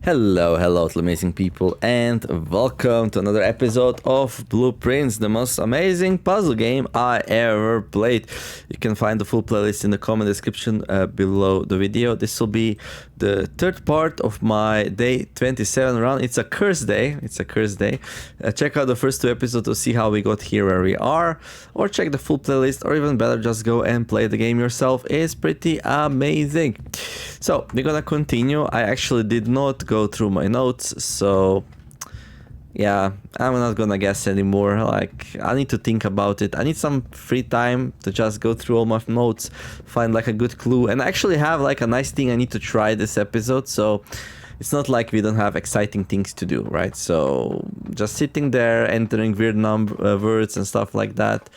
Hello, amazing people, and welcome to another episode of Blueprints, the most amazing puzzle game I ever played. You can find the full playlist in the comment description below the video. This will be the third part of my day 27 run. It's a curse day. Check out the first two episodes to see how we got here where we are, or check the full playlist, or even better, just go and play the game yourself. It's pretty amazing. So we're gonna continue. I actually did not go through my notes, so yeah, I'm not gonna guess anymore. Like, I need to think about it. I need some free time to just go through all my notes, find like a good clue, and actually have like a nice thing I need to try this episode. So it's not like we don't have exciting things to do, right? So just sitting there, entering weird words and stuff like that.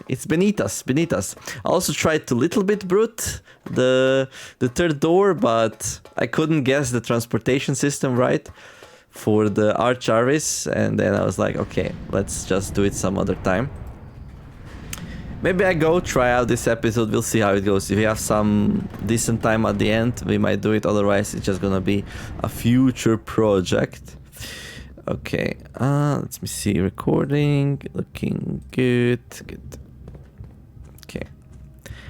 It's beneath us. I also tried to little bit brute the third door, but I couldn't guess the transportation system right for the Archaris, and then I was like, okay, let's just do it some other time. Maybe I go try out this episode, we'll see how it goes. If we have some decent time at the end, we might do it, otherwise it's just gonna be a future project. Okay, let me see, recording, looking good. Okay.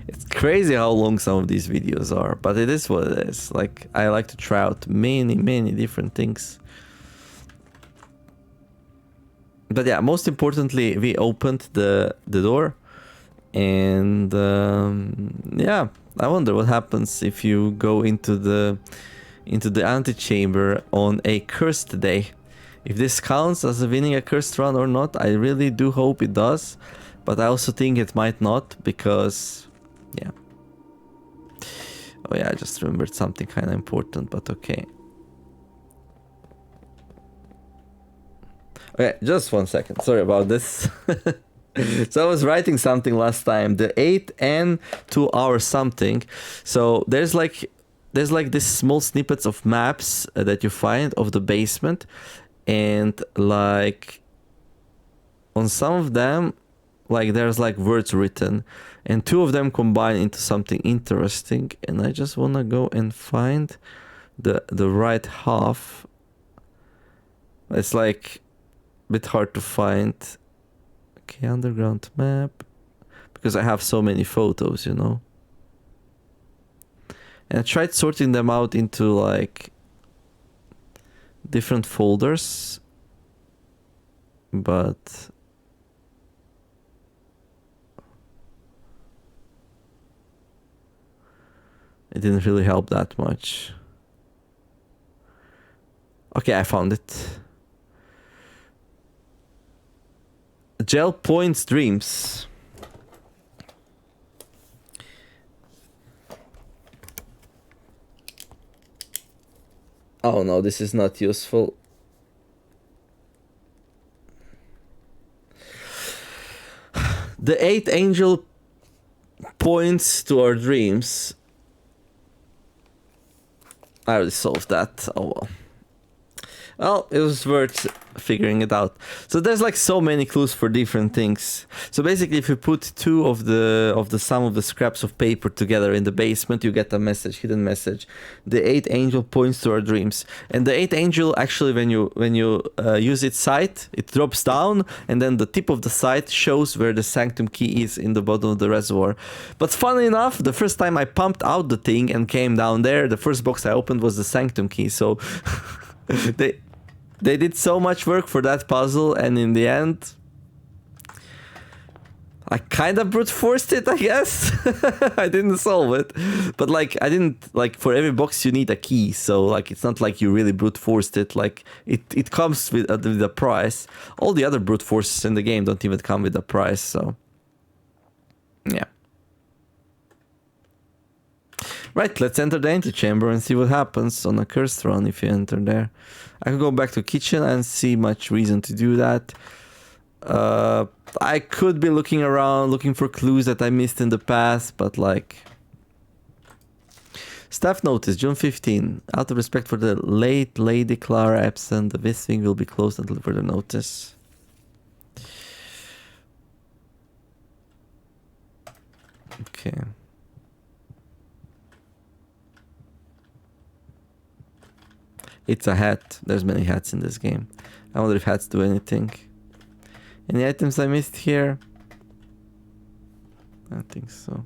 It's crazy how long some of these videos are, but it is what it is. Like, I like to try out many different things. But yeah, most importantly, we opened the door, and yeah, I wonder what happens if you go into the antechamber on a cursed day. If this counts as winning a cursed run or not, I really do hope it does, but I also think it might not, because yeah. Oh yeah, I just remembered something kind of important, but okay. Okay, just 1 second. Sorry about this. So I was writing something last time. The 8 and 2 hours something. So there's like this small snippets of maps that you find of the basement, and like on some of them, like there's like words written, and 2 of them combine into something interesting, and I just wanna go and find the right half. It's like a bit hard to find. Okay, underground map, because I have so many photos, you know. And I tried sorting them out into like different folders, but it didn't really help that much. Okay, I found it. Gel Points Dreams. Oh no, this is not useful. The 8 angel points to our dreams. I already solved that. Oh well. Well, it was worth figuring it out. So there's like so many clues for different things. So basically, if you put 2 of the sum of the scraps of paper together in the basement, you get a hidden message. The 8 angel points to our dreams, and the 8 angel actually, when you use its sight, it drops down, and then the tip of the sight shows where the sanctum key is in the bottom of the reservoir. But funny enough, the first time I pumped out the thing and came down there, the first box I opened was the sanctum key. So They did so much work for that puzzle, and in the end, I kind of brute forced it, I guess. I didn't solve it, but like I didn't, like, for every box you need a key, so like it's not like you really brute forced it. Like it comes with a price. All the other brute forces in the game don't even come with a price, so yeah. Right, let's enter the antechamber and see what happens on a cursed run if you enter there. I could go back to kitchen and see much reason to do that. I could be looking around, looking for clues that I missed in the past, but like... Staff notice, June 15. Out of respect for the late Lady Clara absent, this wing will be closed until further notice. Okay. It's a hat. There's many hats in this game. I wonder if hats do anything. Any items I missed here? I don't think so.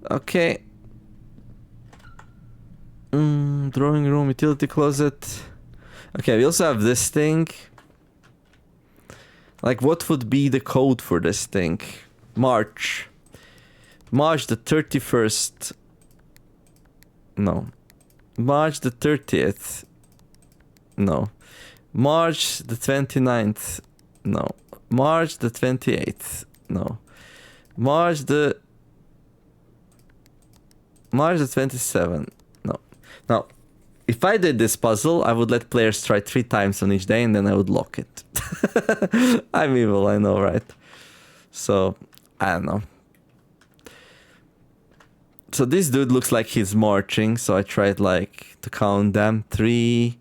Okay. Drawing room, utility closet. Okay, we also have this thing. Like, what would be the code for this thing? March the 31st. No. March the 30th. No. March the 29th. No. March the 28th. No. March the 27th. No. Now, if I did this puzzle, I would let players try 3 times on each day and then I would lock it. I'm evil, I know, right? So, I don't know. So this dude looks like he's marching, so I tried like to count them. 3,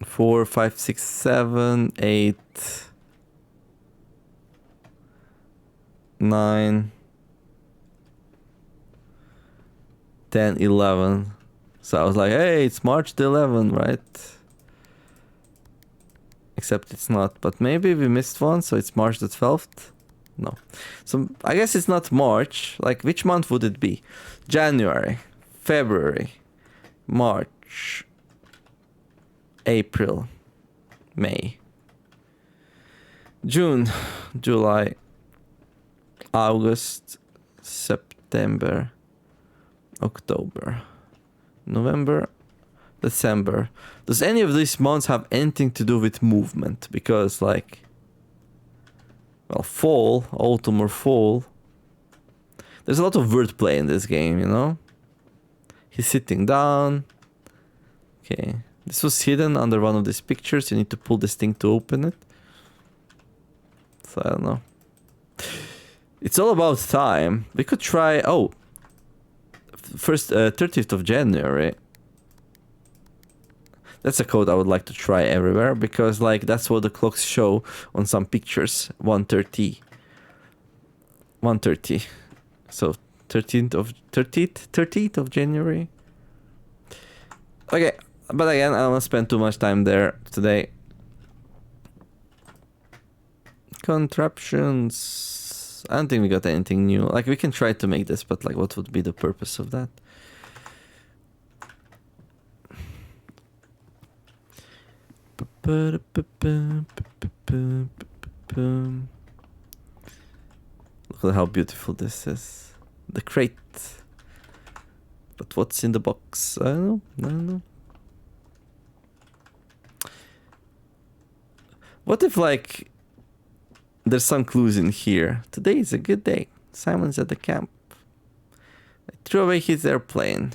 4, 5, 6, 7, 8, 9, 10, 11. So I was like, hey, it's March the 11th, right? Except it's not, but maybe we missed one, so it's March the 12th. No. So I guess it's not March. Like, which month would it be? January, February, March, April, May, June, July, August, September, October, November, December. Does any of these months have anything to do with movement? Because, like, well, fall, autumn or fall. There's a lot of wordplay in this game, you know? He's sitting down. Okay. This was hidden under one of these pictures. You need to pull this thing to open it. So I don't know. It's all about time. We could try... Oh. 30th of January. That's a code I would like to try everywhere, because like that's what the clocks show on some pictures. 1:30. 1:30. So 30th of January. Okay, but again, I don't want to spend too much time there today. Contraptions. I don't think we got anything new. Like, we can try to make this, but like, what would be the purpose of that? Look at how beautiful this is. The crate. But what's in the box? I don't know. What if, like, there's some clues in here? Today is a good day. Simon's at the camp. I threw away his airplane.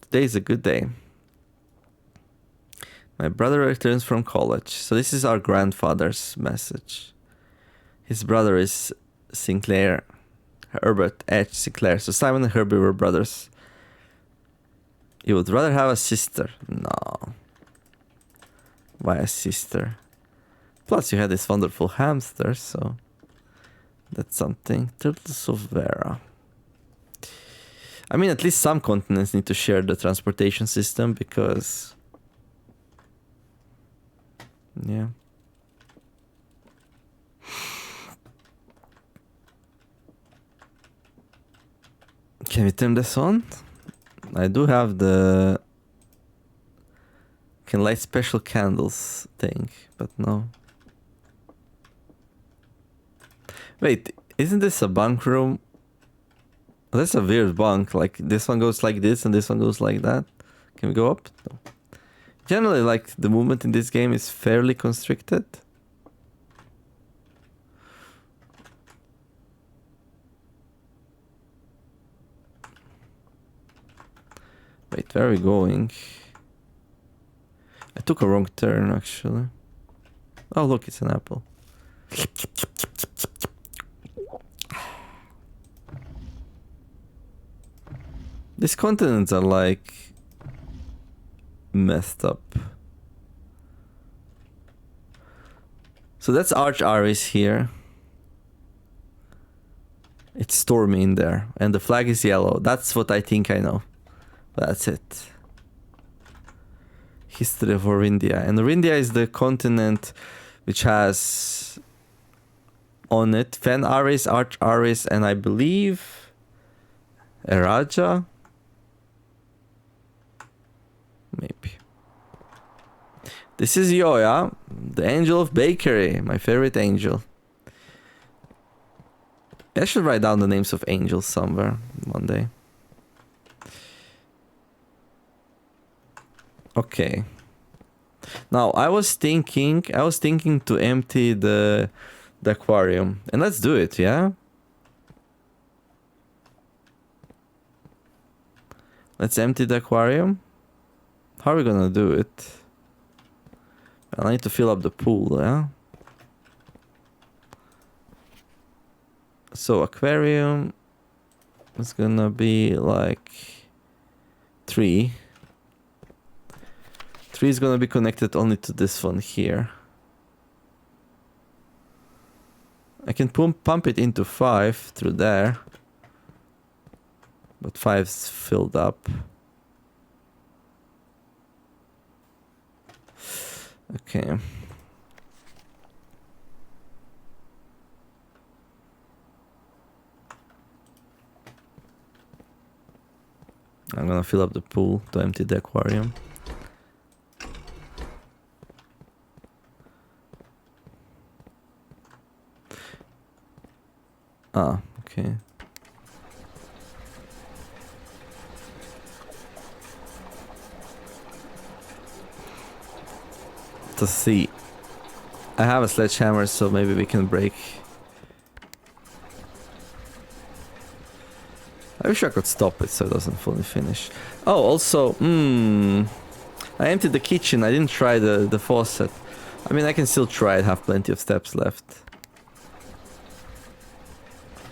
Today is a good day. My brother returns from college. So this is our grandfather's message. His brother is Sinclair. Herbert H. Sinclair. So Simon and Herbie were brothers. You would rather have a sister? No. Why a sister? Plus you had this wonderful hamster, so that's something. Turtles of Vera. I mean, at least some continents need to share the transportation system, because... yeah. Can we turn this on? I do have the... can light special candles thing, but no. Wait, isn't this a bunk room? That's a weird bunk. Like, this one goes like this and this one goes like that. Can we go up? No. Generally, like, the movement in this game is fairly constricted. Wait, where are we going? I took a wrong turn, actually. Oh, look, it's an apple. These continents are, like, messed up. So that's Arch Aris here. It's stormy in there. And the flag is yellow. That's what I think I know. That's it. History of Orindia. And Orindia is the continent which has on it Fen Aris, Arch Aris, and I believe Eraja. Maybe. This is Yoya, the angel of bakery, my favorite angel. I should write down the names of angels somewhere one day. Okay. Now I was thinking to empty the aquarium, and let's do it, yeah? Let's empty the aquarium. How are we gonna do it? I need to fill up the pool, yeah? So aquarium is gonna be like 3. 3 is gonna be connected only to this one here. I can pump it into 5 through there. But 5's filled up. Okay. I'm gonna fill up the pool to empty the aquarium. Ah, okay. To see. I have a sledgehammer, so maybe we can break. I wish I could stop it so it doesn't fully finish. Oh, also, I emptied the kitchen. I didn't try the faucet. I mean, I can still try it. Have plenty of steps left.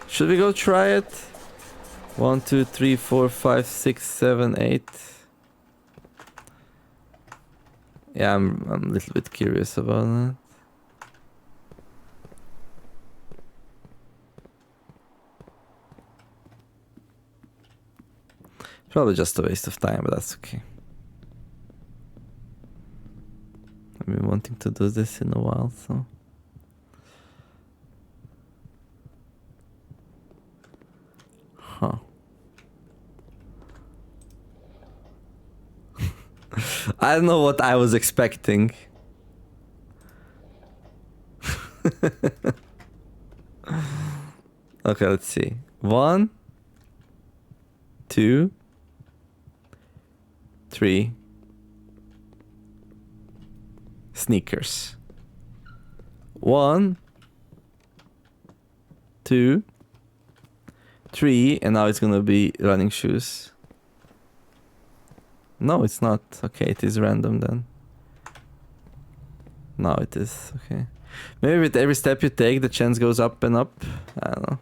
Should we go try it? 1, 2, 3, 4, 5, 6, 7, 8. Yeah, I'm a little bit curious about that. Probably just a waste of time, but that's okay. I've been wanting to do this in a while, so... Huh. I don't know what I was expecting. Okay, let's see. 1, 2, 3. Sneakers. 1, 2, 3, and now it's gonna be running shoes. No, it's not. Okay, it is random then. No, it is. Okay. Maybe with every step you take, the chance goes up and up. I don't know.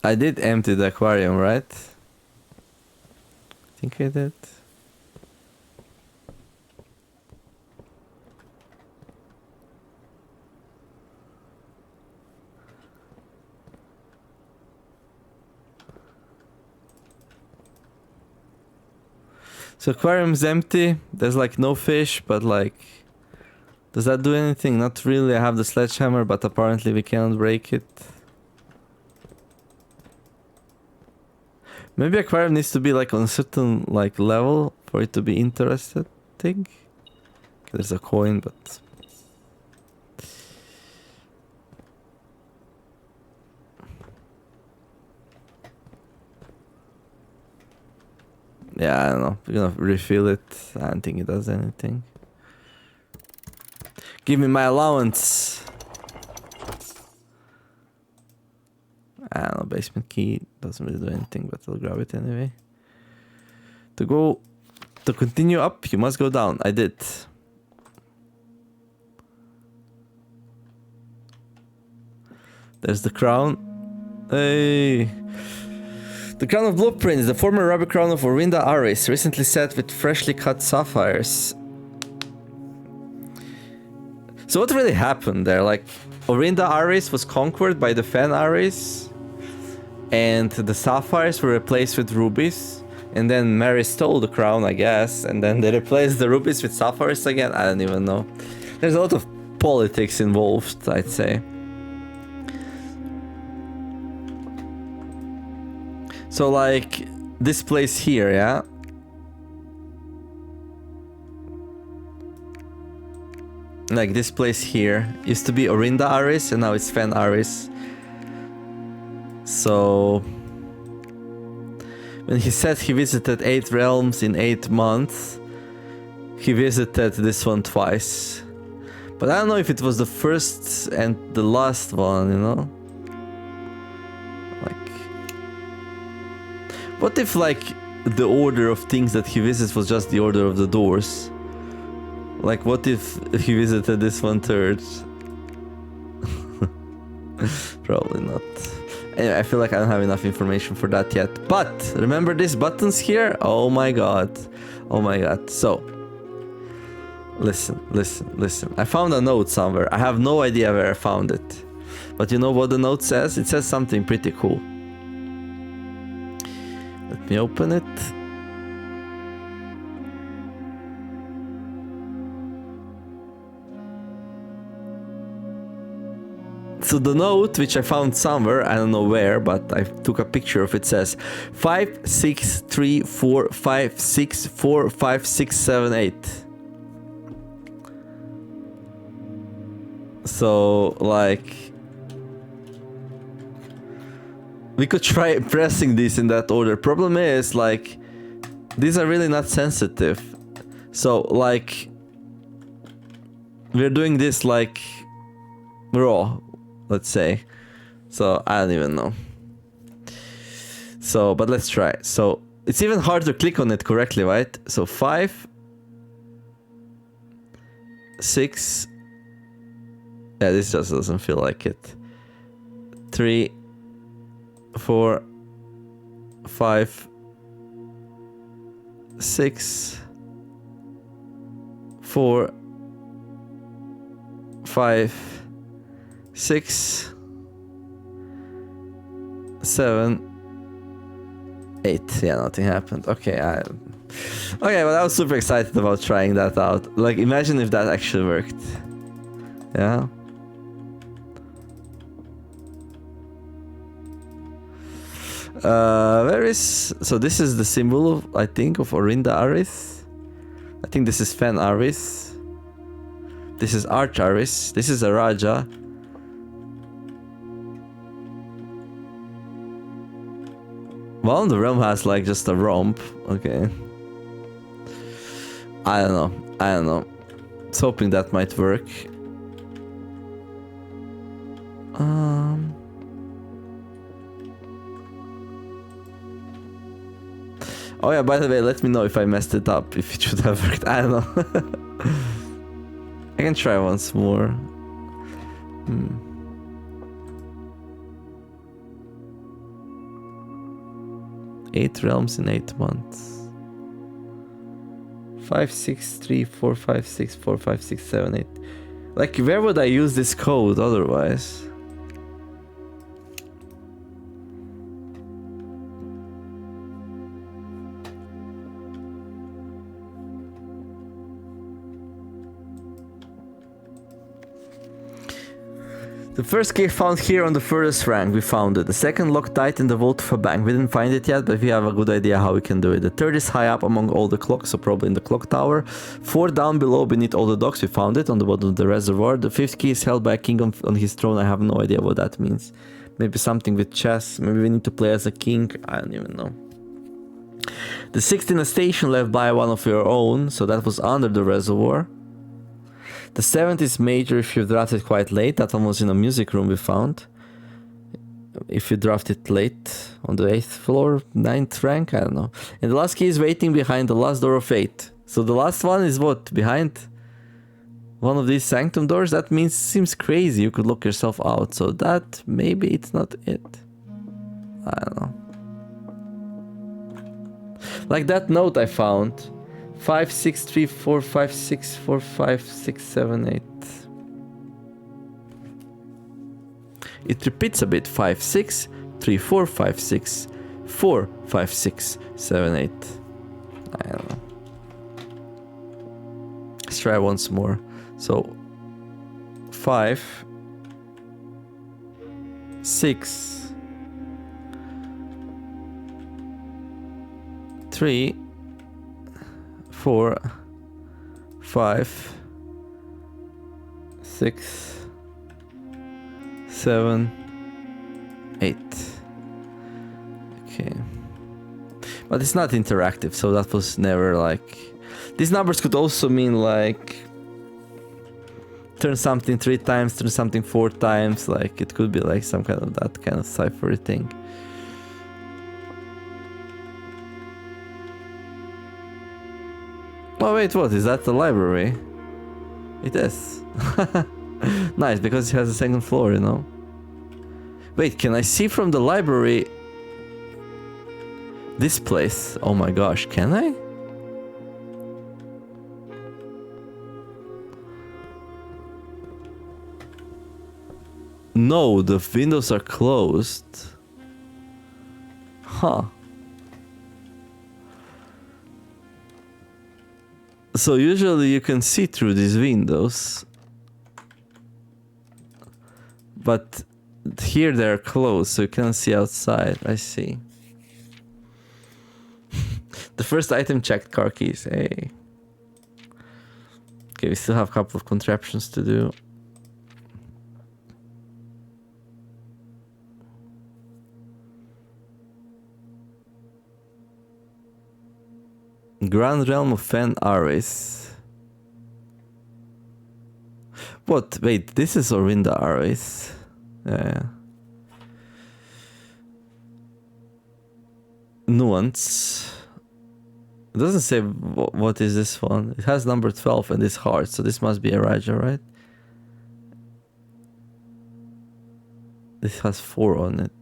I did empty the aquarium, right? I think I did. So aquarium's empty. There's like no fish, but like... Does that do anything? Not really. I have the sledgehammer, but apparently we cannot break it. Maybe aquarium needs to be like on a certain like level for it to be interesting. There's a coin, but... Yeah, I don't know. We're gonna refill it. I don't think it does anything. Give me my allowance. I don't know, basement key doesn't really do anything, but I'll grab it anyway. To continue up, you must go down. I did. There's the crown. Hey. The crown of blueprints, the former rubber crown of Orinda Aris, recently set with freshly cut sapphires. So what really happened there? Like, Orinda Aris was conquered by the Fen Aris, and the sapphires were replaced with rubies, and then Mary stole the crown, I guess, and then they replaced the rubies with sapphires again? I don't even know. There's a lot of politics involved, I'd say. So, like, this place here, yeah? Like, this place here used to be Orinda Aris, and now it's Fen Aris. So, when he said he visited 8 realms in 8 months, he visited this one twice. But I don't know if it was the first and the last one, you know? Like, what if, like, the order of things that he visits was just the order of the doors? Like, what if he visited this one third? Probably not. Anyway, I feel like I don't have enough information for that yet. But, remember these buttons here? Oh my god. Oh my god. So, listen. I found a note somewhere. I have no idea where I found it. But you know what the note says? It says something pretty cool. Let me open it. So the note, which I found somewhere, I don't know where, but I took a picture of it, says 56345645678. So, like, we could try pressing these in that order. Problem is, like, these are really not sensitive. So, like, we're doing this, like, raw, let's say. So, I don't even know. So, but let's try. So, it's even hard to click on it correctly, right? So, 5, 6... Yeah, this just doesn't feel like it. 3, 4, 5, 6, 4, 5, 6, 7, 8. Yeah, nothing happened. Okay, well, I was super excited about trying that out. Like, imagine if that actually worked. Yeah. Where is... So this is the symbol of, I think, of Orinda Aris. I think this is Fen Aris. This is Arch Aris. This is a Raja. Well, the realm has like just a romp. Okay. I don't know. It's hoping that might work. Oh yeah, by the way, let me know if I messed it up, if it should have worked. I don't know. I can try once more. 8 realms in 8 months. 5, 6, 3, 4, 5, 6, 4, 5, 6, 7, 8. Like, where would I use this code otherwise? The first key found here on the furthest rank, we found it. The second locked tight in the vault of a bank. We didn't find it yet, but we have a good idea how we can do it. The third is high up among all the clocks, so probably in the clock tower. 4 down below beneath all the docks, we found it on the bottom of the reservoir. The fifth key is held by a king on his throne. I have no idea what that means. Maybe something with chess. Maybe we need to play as a king. I don't even know. The sixth in a station left by one of your own, so that was under the reservoir. The 7th is major if you drafted quite late. That one was in a music room we found. If you drafted late on the 8th floor, 9th rank, I don't know. And the last key is waiting behind the last door of 8. So the last one is what? Behind one of these sanctum doors? That means seems crazy. You could lock yourself out. So that maybe it's not it. I don't know. Like that note I found. 5, 6, 3, 4, 5, 6, 4, 5, 6, 7, 8. It repeats a bit. 5, 6, 3, 4, 5, 6, 4, 5, 6, 7, 8. I don't know. Let's try once more. So 5, 6, 3, 4, 5, 6, 7, 8. Okay. But it's not interactive, so that was never like... These numbers could also mean like... turn something 3 times, turn something 4 times, like it could be like some kind of that kind of cipher thing. Oh wait, what? Is that the library? It is. Nice, because it has a second floor, you know? Wait, can I see from the library this place? Oh my gosh, can I? No, the windows are closed. Huh. So usually you can see through these windows. But here they're closed, so you can't see outside. I see. The first item checked, car keys. Hey. Okay, we still have a couple of contraptions to do. Grand Realm of Fen Aris. What? Wait, this is Orinda Aris. Yeah. Nuance. It doesn't say what is this one. It has number 12 and this heart, so this must be a Raja, right? This has 4 on it.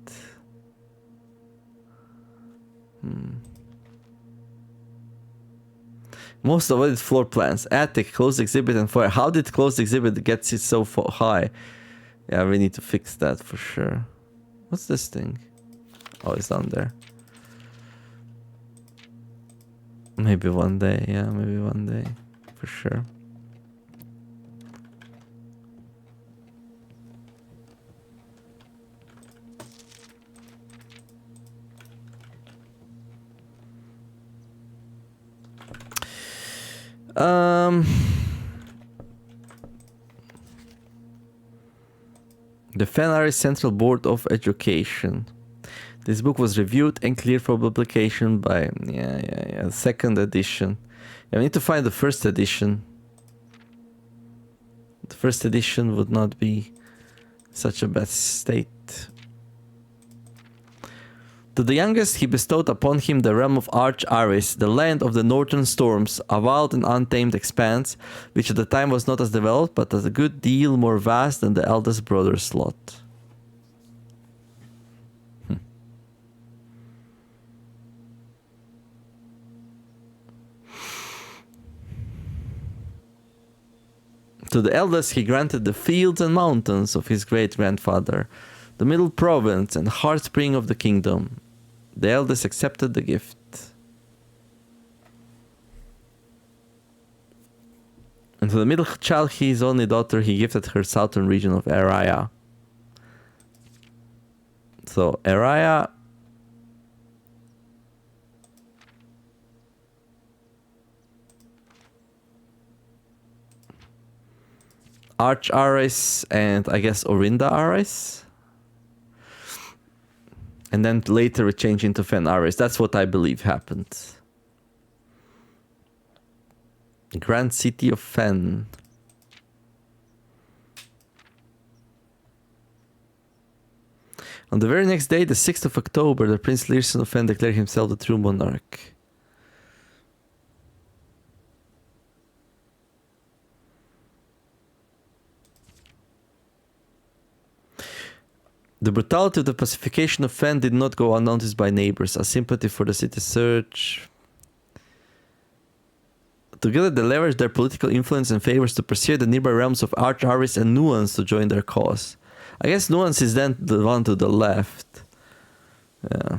Most of it is floor plans. Attic, closed exhibit, and fire. How did closed exhibit get it so high? Yeah, we need to fix that for sure. What's this thing? Oh, it's down there. Maybe one day, yeah, maybe one day. For sure. The Fenari Central Board of Education. This book was reviewed and cleared for publication by second edition. Yeah, we need to find the first edition. The first edition would not be such a bad state. To the youngest, he bestowed upon him the realm of Arch Aris, the land of the northern storms, a wild and untamed expanse, which at the time was not as developed, but as a good deal more vast than the eldest brother's lot. To the eldest, he granted the fields and mountains of his great-grandfather, the middle province and heartspring of the kingdom. The eldest accepted the gift. And to the middle child, his only daughter, he gifted her southern region of Araya. So, Araya... Arch Aris and I guess Orinda Aris. And then later it changed into Fen Aris. That's what I believe happened. Grand City of Fen. On the very next day, the 6th of October, the Prince Learson of Fen declared himself the true monarch. The brutality of the pacification of Fen did not go unnoticed by neighbors. A sympathy for the city surge. Together they leverage their political influence and favors to persuade the nearby realms of Arch-Aris and Nuance to join their cause. I guess Nuance is then the one to the left. Yeah.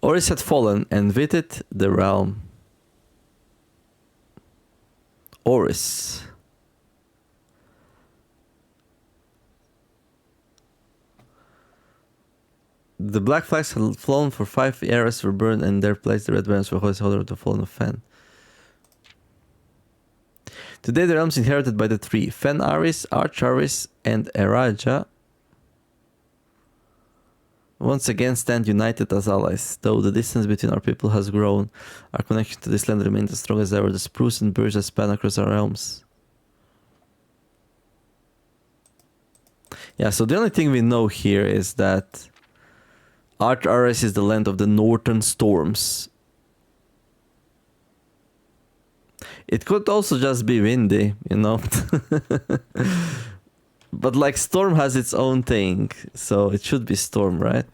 Oris had fallen, and with it, the realm. Oris. The black flags had flown for 5 eras, were burned, and in their place the red banners were hoisted over the fallen of Fen. Today the realms inherited by the three, Fen-Aris, Arch-Aris, and Eraja, once again stand united as allies. Though the distance between our people has grown, our connection to this land remains as strong as ever. The spruce and birch that span across our realms. Yeah, so the only thing we know here is that Arch-Aris is the land of the northern storms. It could also just be windy, you know. But like storm has its own thing, so it should be storm, right?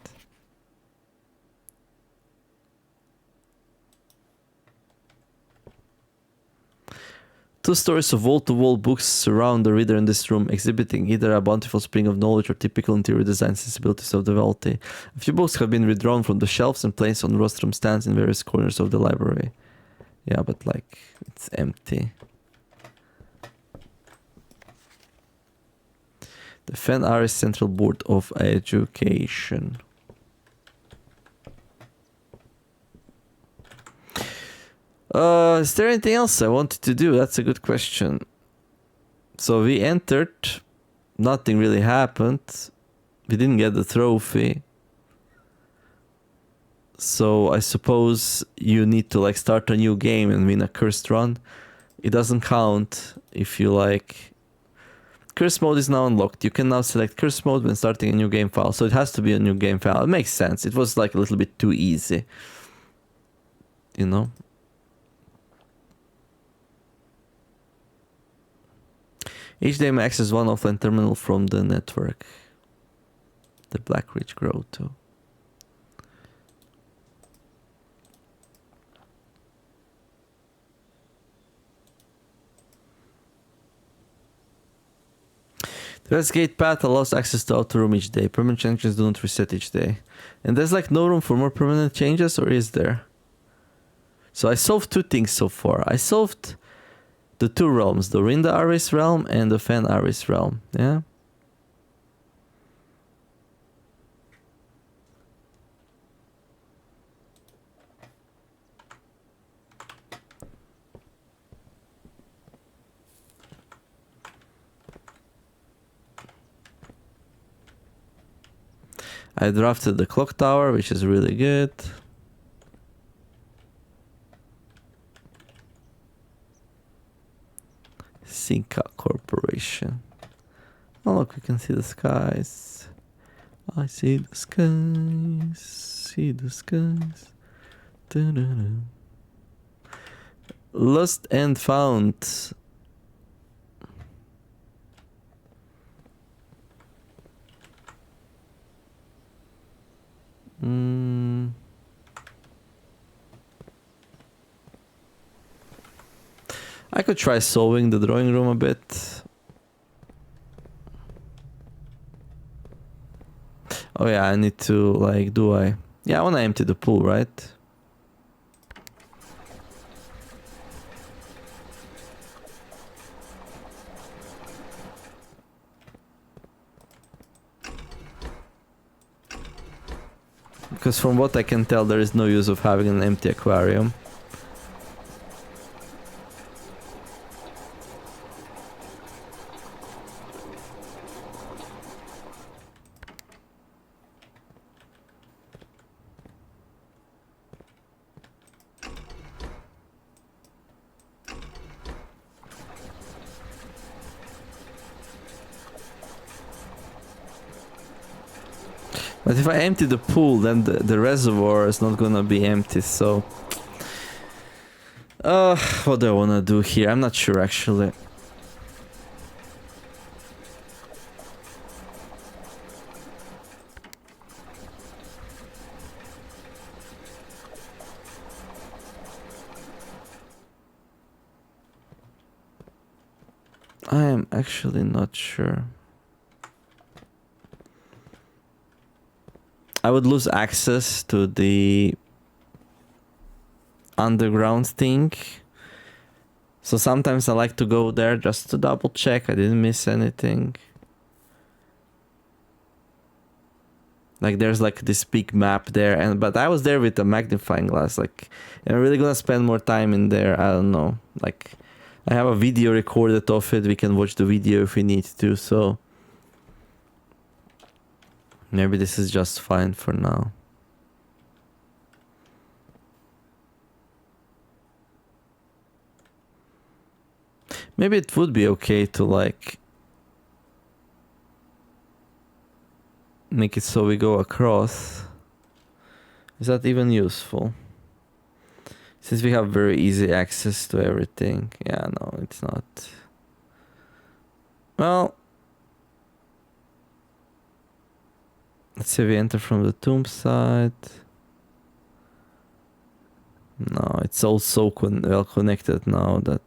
Two stories of wall-to-wall books surround the reader in this room, exhibiting either a bountiful spring of knowledge or typical interior design sensibilities of the wealthy. A few books have been withdrawn from the shelves and placed on rostrum stands in various corners of the library. Yeah, but like, it's empty. The Fen-Aris Central Board of Education. Is there anything else I wanted to do? That's a good question. So we entered. Nothing really happened. We didn't get the trophy. So I suppose you need to like start a new game and win a cursed run. It doesn't count if you like... Curse mode is now unlocked. You can now select curse mode when starting a new game file. So it has to be a new game file. It makes sense. It was like a little bit too easy. You know? Each day may access one offline terminal from the network. The Black Ridge Grotto. The West Gate path allows access to outer room each day. Permanent changes do not reset each day. And there's like no room for more permanent changes, or is there? So I solved 2 things so far. I solved the 2 realms, the Rinda-Aris realm and the Fen-Aris realm. Yeah? I drafted the clock tower, which is really good. Sinca Corporation. Oh look, we can see the skies. I see the skies. See the skies. Da-da-da. Lost and found. I could try solving the drawing room a bit. Oh yeah, I need to like, do I? Yeah, I want to empty the pool, right? Because from what I can tell, there is no use of having an empty aquarium. But if I empty the pool, then the reservoir is not gonna be empty, so... what do I wanna do here? I'm not sure, actually. I am actually not sure. I would lose access to the underground thing. So sometimes I like to go there just to double check I didn't miss anything. Like there's like this big map there, but I was there with a magnifying glass. Like, am I really gonna spend more time in there? I don't know. Like, I have a video recorded of it. We can watch the video if we need to. So maybe this is just fine for now. Maybe it would be okay to like make it so we go across. Is that even useful? Since we have very easy access to everything. Yeah, no, it's not. Well, let's say we enter from the tomb side. No, it's all so well connected now that...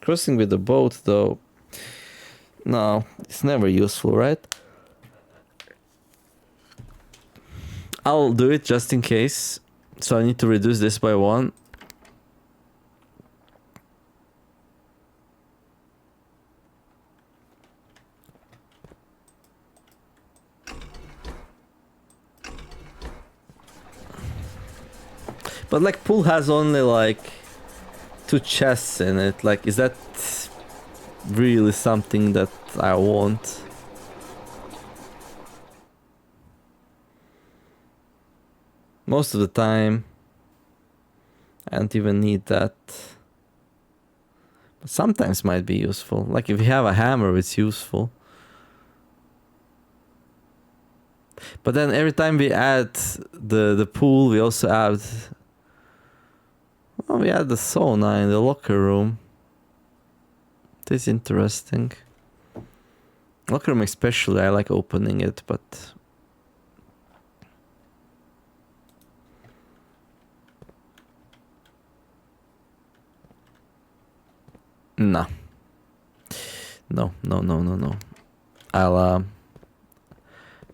Crossing with the boat, though, no, it's never useful, right? I'll do it just in case. So I need to reduce this by 1. But like pool has only like 2 chests in it. Like, is that really something that I want? Most of the time, I don't even need that. But sometimes might be useful. Like if you have a hammer, it's useful. But then every time we add the pool, we also add... Oh, we add the sauna in the locker room. This is interesting. Locker room especially, I like opening it, but... No. No.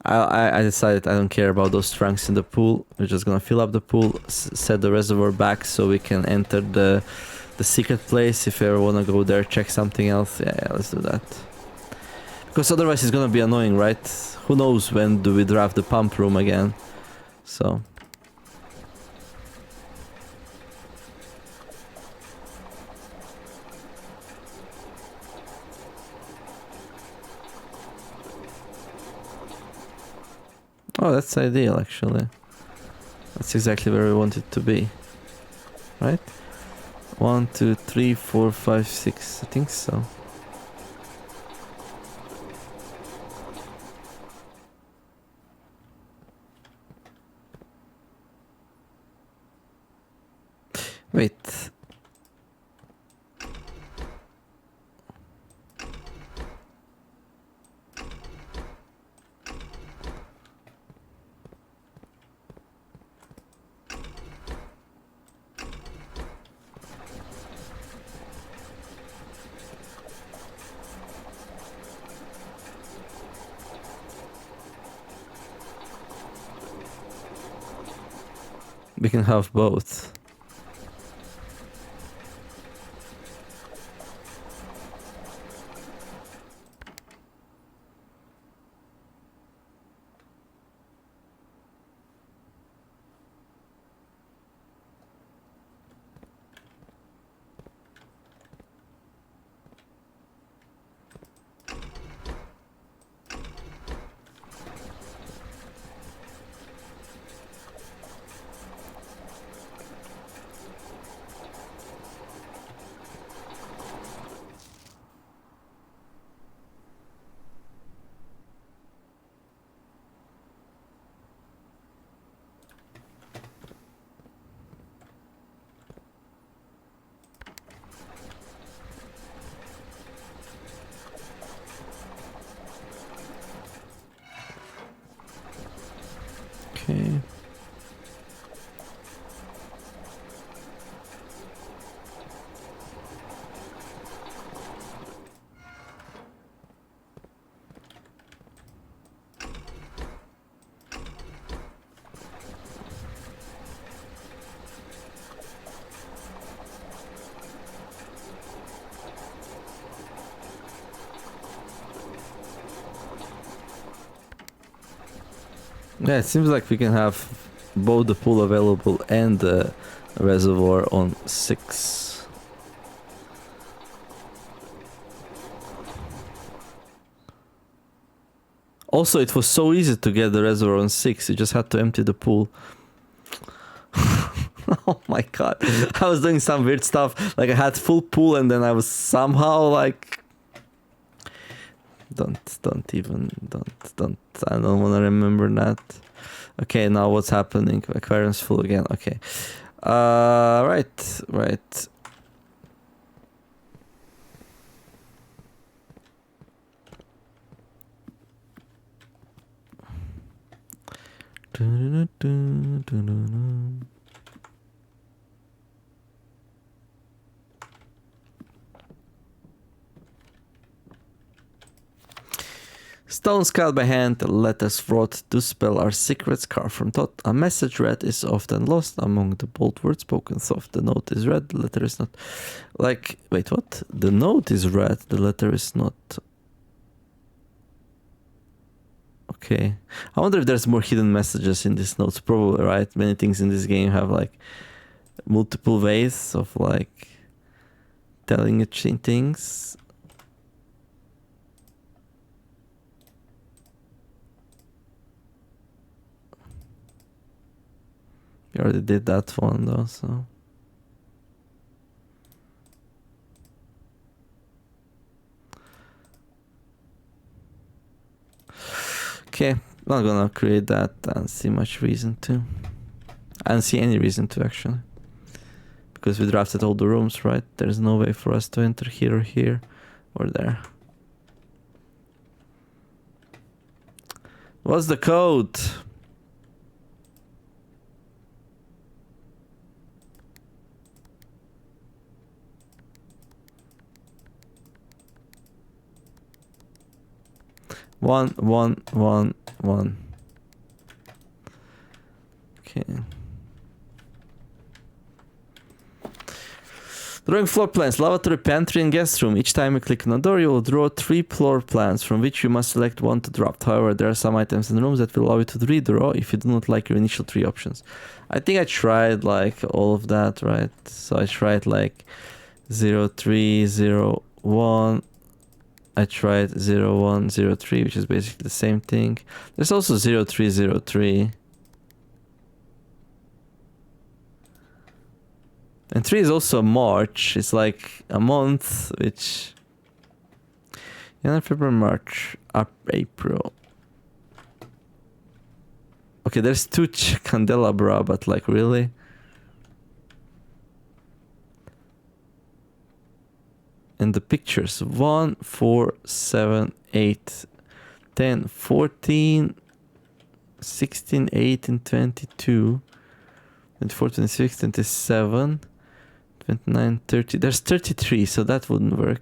I decided I don't care about those trunks in the pool. We're just gonna fill up the pool, set the reservoir back so we can enter the secret place. If you ever wanna go there, check something else. Yeah, let's do that. Because otherwise it's gonna be annoying, right? Who knows when do we draft the pump room again? So... Oh, that's ideal, actually. That's exactly where we want it to be. Right? 1, 2, 3, 4, 5, 6. I think so. Wait. We can have both. Okay. Yeah, it seems like we can have both the pool available and the reservoir on 6. Also, it was so easy to get the reservoir on 6. You just had to empty the pool. Oh my god. I was doing some weird stuff. Like I had full pool and then I was somehow like... Don't I don't want to remember that. Okay, now what's happening? Aquarium's full again. Okay. Right. Stone scaled by hand, letters wrought to spell our secrets carved from thought. A message read is often lost among the bold words spoken soft. The note is read, the letter is not. Like, wait, what? The note is read, the letter is not. Okay. I wonder if there's more hidden messages in these notes. Probably, right? Many things in this game have like multiple ways of like telling you things. We already did that one though, so. Okay, not gonna create that. I don't see much reason to. I don't see any reason to actually. Because we drafted all the rooms, right? There's no way for us to enter here or here or there. What's the code? One. Okay. Drawing floor plans, lavatory, pantry, and guest room. Each time you click on a door, you will draw 3 floor plans, from which you must select one to draft. However, there are some items in the rooms that will allow you to redraw if you do not like your initial 3 options. I think I tried like all of that, right? So I tried like 0, 3, 0, 1. I tried 0, 1, 0, 3, which is basically the same thing. There's also 0, 3, 0, 3. And 3 is also March. It's like a month, which... January, February, March, April. Okay, there's 2 candelabra, but like really? And the pictures 1, 4, 7, 8, 10, 14, 16, 18, 22, 24, 26, 27, 29, 30. There's 33, so that wouldn't work.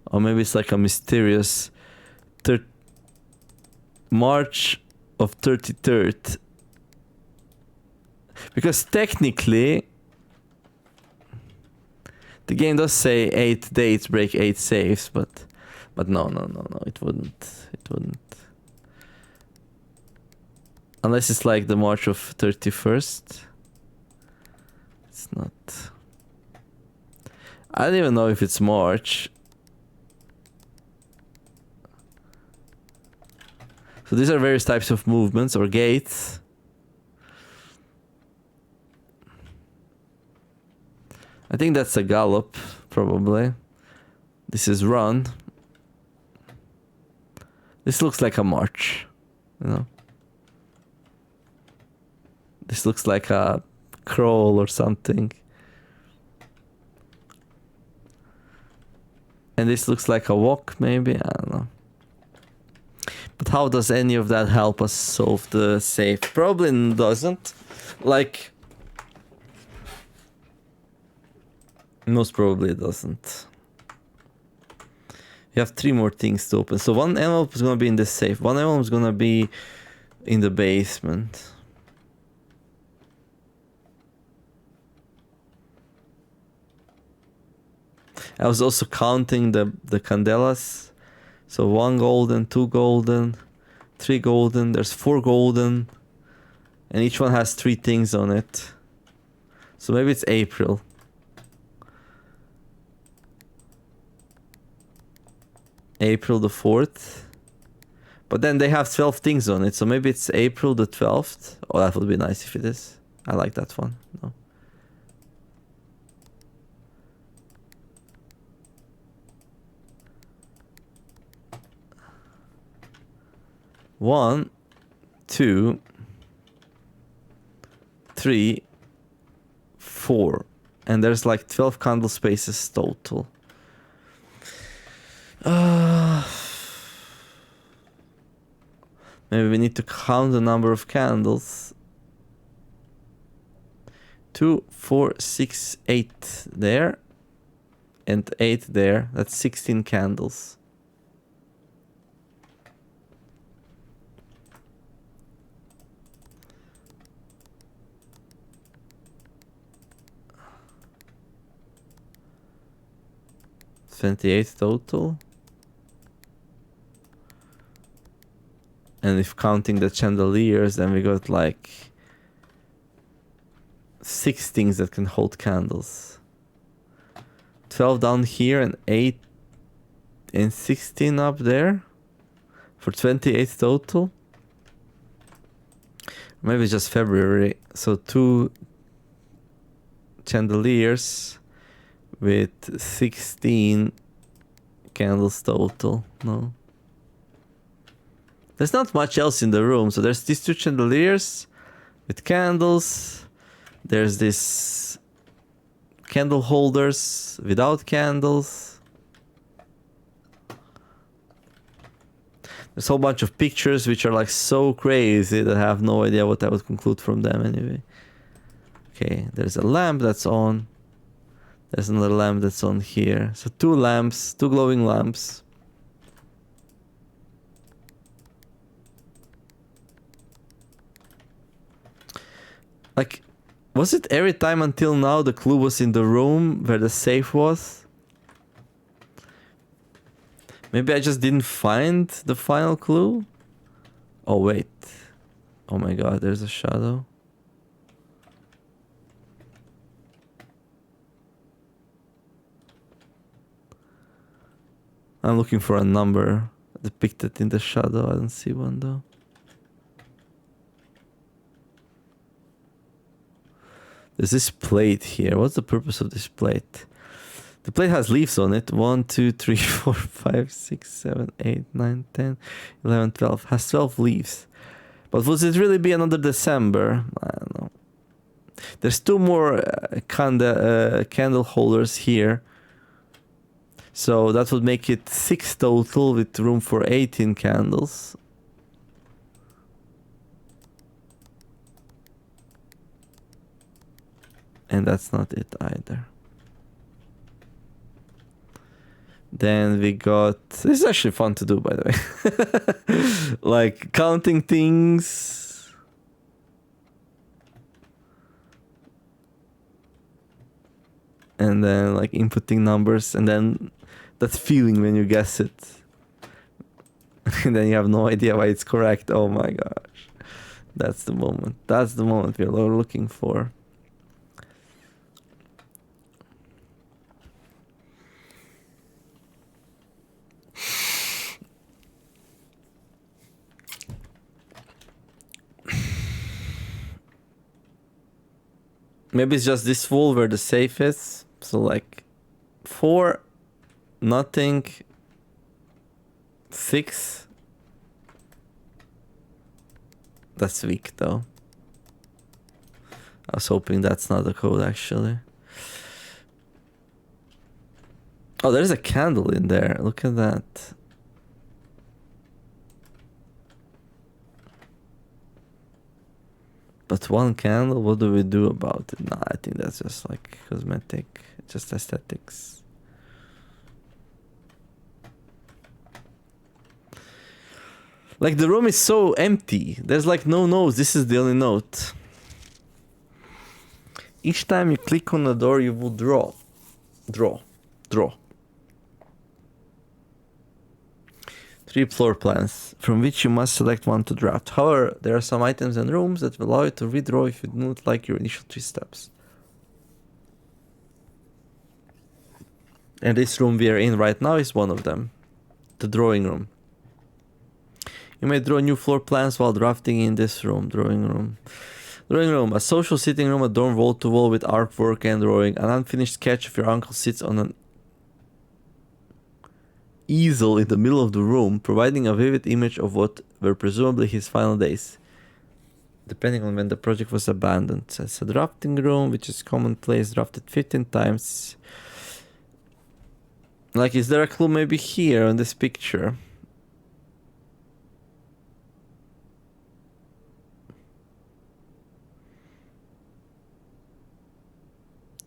Or maybe it's like a mysterious March of 33rd. Because technically the game does say 8 dates break 8 saves, but no, it wouldn't. Unless it's like the March of 31st. It's not. I don't even know if it's March. So these are various types of movements or gates. I think that's a gallop, probably. This is run. This looks like a march, you know. This looks like a crawl or something. And this looks like a walk, maybe? I don't know. But how does any of that help us solve the save? Probably doesn't. Like... Most probably it doesn't. You have 3 more things to open. So one envelope is gonna be in the safe. One envelope is gonna be in the basement. I was also counting the candelas. So 1 golden, 2 golden, 3 golden. There's 4 golden. And each one has 3 things on it. So maybe it's April. April the 4th. But then they have 12 things on it. So maybe it's April the 12th. Oh, that would be nice if it is. I like that one. No. One, 2, 3, 4. And there's like 12 candle spaces total. Maybe we need to count the number of candles. 2, 4, 6, 8 there. And 8 there. That's 16 candles. $28 total. And if counting the chandeliers, then we got like 6 things that can hold candles. 12 down here and 8 and 16 up there for 28 total. Maybe it's just February. So 2 chandeliers with 16 candles total. No. There's not much else in the room. So there's these 2 chandeliers with candles. There's this candle holders without candles. There's a whole bunch of pictures which are like so crazy that I have no idea what I would conclude from them anyway. Okay, there's a lamp that's on. There's another lamp that's on here. So 2 lamps, 2 glowing lamps. Like, was it every time until now the clue was in the room where the safe was? Maybe I just didn't find the final clue? Oh, wait. Oh my god, there's a shadow. I'm looking for a number depicted in the shadow. I don't see one though. There's this plate here. What's the purpose of this plate? The plate has leaves on it. 1, 2, 3, 4, 5, 6, 7, 8, 9, 10, 11, 12. Has 12 leaves. But would it really be another December? I don't know. There's 2 more candle holders here. So that would make it 6 total with room for 18 candles. And that's not it either. Then we got... This is actually fun to do, by the way. Like counting things. And then like inputting numbers. And then that feeling when you guess it. And then you have no idea why it's correct. Oh my gosh. That's the moment. That's the moment we're looking for. Maybe it's just this wall where the safe is. So like 4, nothing, 6. That's weak though. I was hoping that's not the code actually. Oh, there's a candle in there. Look at that. But 1 candle, what do we do about it? Nah, I think that's just like cosmetic, just aesthetics. Like the room is so empty. There's like no notes. This is the only note. Each time you click on the door, you will draw. Draw. 3 floor plans, from which you must select one to draft. However, there are some items and rooms that will allow you to redraw if you do not like your initial 3 steps. And this room we are in right now is one of them. The drawing room. You may draw new floor plans while drafting in this room. Drawing room. Drawing room. A social sitting room adorned wall to wall with artwork and drawing. An unfinished sketch of your uncle sits on an easel in the middle of the room, providing a vivid image of what were presumably his final days, depending on when the project was abandoned. So it's a drafting room, which is commonplace, drafted 15 times. Like, is there a clue maybe here on this picture?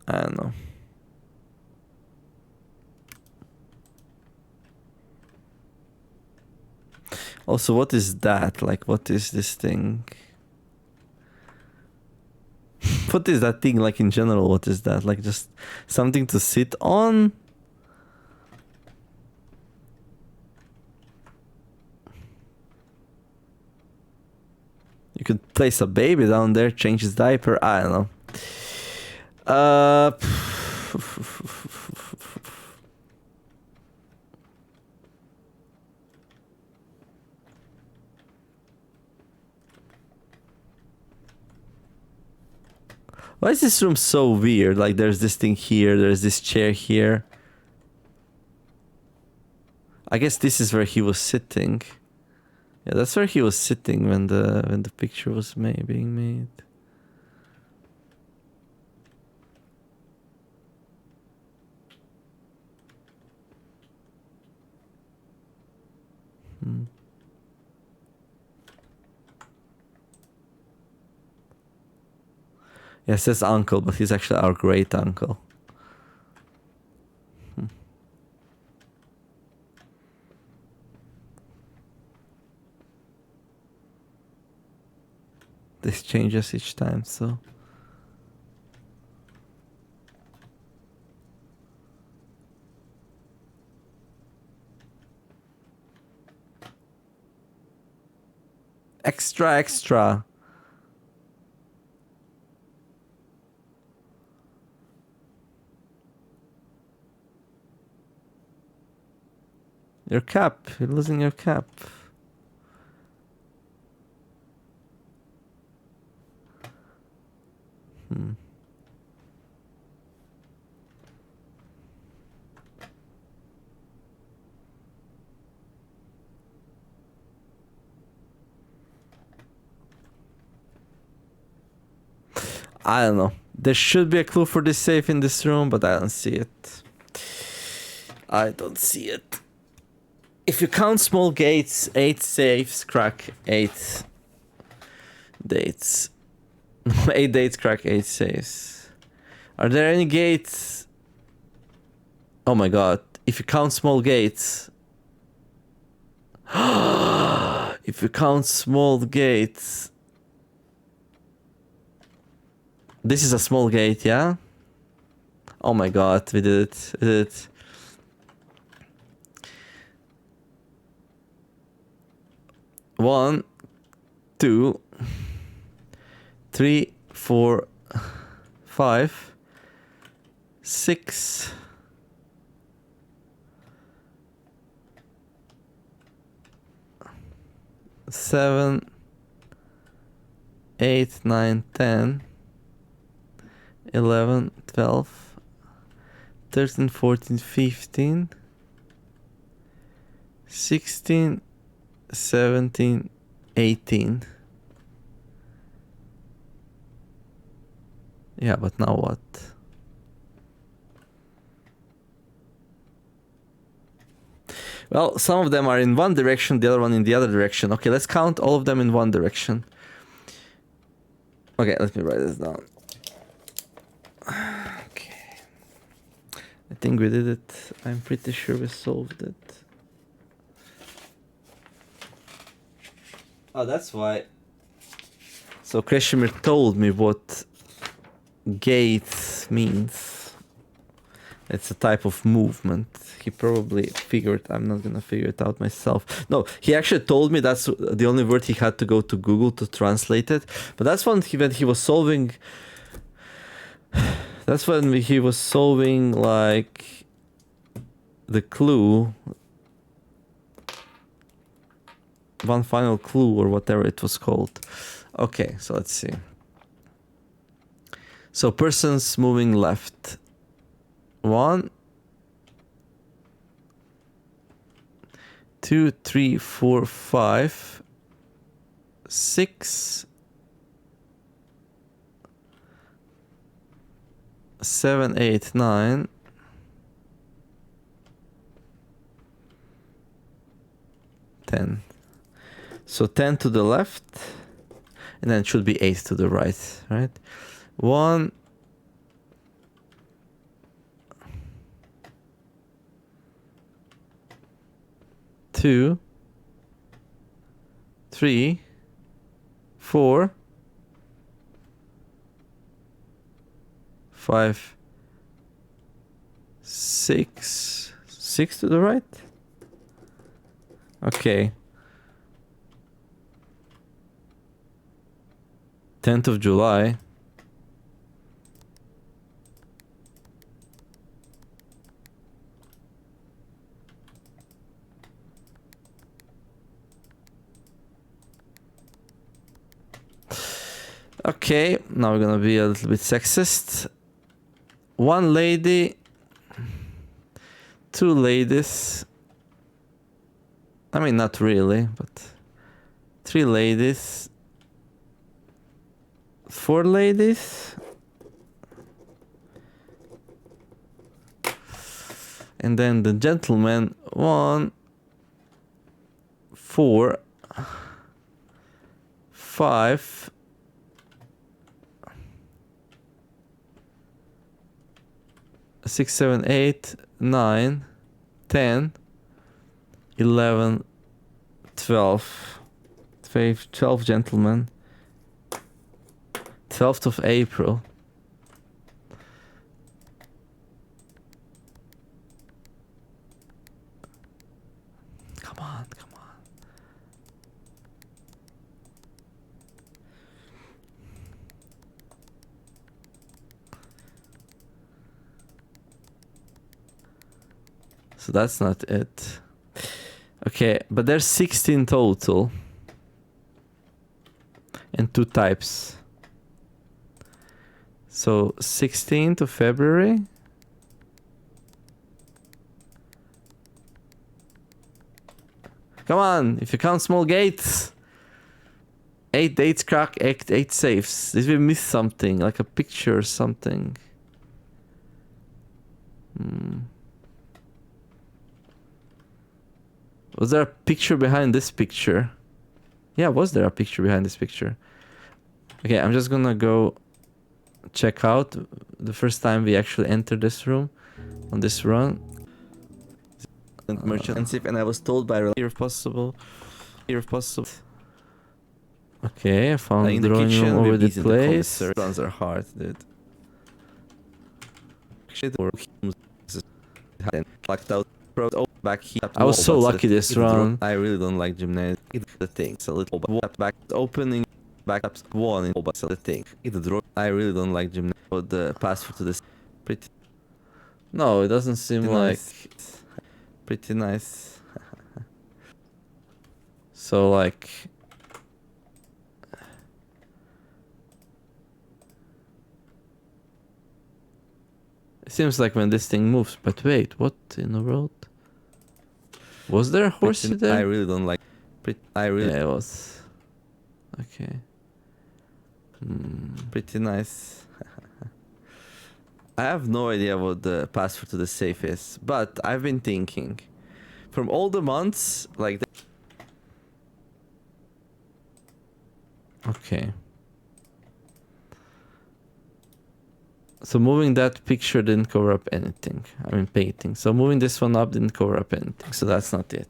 I don't know. Also, what is that? Like, what is this thing? What is that thing, like, in general? What is that? Like, just something to sit on? You could place a baby down there, change his diaper. I don't know. Why is this room so weird? Like, there's this thing here, there's this chair here. I guess this is where he was sitting. Yeah, that's where he was sitting when the picture was being made. Yeah, it says uncle, but he's actually our great uncle. This changes each time, so. Extra, extra. Your cap. You're losing your cap. I don't know. There should be a clue for this safe in this room, but I don't see it. I don't see it. If you count small gates, 8 safes crack 8 dates. 8 dates crack 8 safes. Are there any gates? Oh my god. If you count small gates. If you count small gates. This is a small gate, yeah? Oh my god, we did it. We did it. One, 2, 3, 4, 5, 6, 7, 8, 9, 10, 11, 12, 13, 14, 15, 16, 17, 18. Yeah, but now what? Well, some of them are in one direction, the other one in the other direction. Okay, let's count all of them in one direction. Okay, let me write this down. Okay. I think we did it. I'm pretty sure we solved it. Oh, that's why. So Kreshimir told me what gate means. It's a type of movement. He probably figured. I'm not gonna figure it out myself. No, he actually told me that's the only word he had to go to Google to translate it. But that's when he was solving. That's when he was solving like the clue. One final clue or whatever it was called. Okay, so let's see. So persons moving left. 1, 2, 3, 4, 5, 6, 7, 8, 9. 10. So 10 to the left, and then it should be 8 to the right, right? 1, 2, 3, 4, 5, 6. 6 to the right? Okay. 10th of July. Okay, now we're gonna be a little bit sexist. 1 lady, 2 ladies. I mean, not really, but 3 ladies, 4 ladies, and then the gentleman, 1, 4, 5, 6, 7, 8, 9, 10, 11, 12, 12 gentlemen. 12th of April. Come on, come on. So that's not it. Okay, but there's 16 total. And 2 types. So 16th of February. Come on, if you count small gates. 8 dates crack, 8 safes. Did we miss something? Like a picture or something? Was there a picture behind this picture? Yeah, was there a picture behind this picture? Okay, I'm just gonna go check out the first time we actually entered this room on this run. Merchant, and I was told by here if possible. Okay, I found In the the drawing kitchen, room over we're the busy in the place. commissary. Runs are hard, dude. Blacked out. Back here. I was so lucky this run. I really don't like gymnasium. The thing. It's a little back opening. Back up one. But the thing. I really don't like gymnasium. But the password to this pretty No, it doesn't seem like... nice. Pretty nice. So like... It seems like when this thing moves, but wait, what in the world? Was there a horsey there? I really don't like. Yeah, it was. Okay. Pretty nice. I have no idea what the password to the safe is, but I've been thinking, from all the months, like. Okay. So moving that picture didn't cover up anything. I mean painting. So moving this one up didn't cover up anything. So that's not it.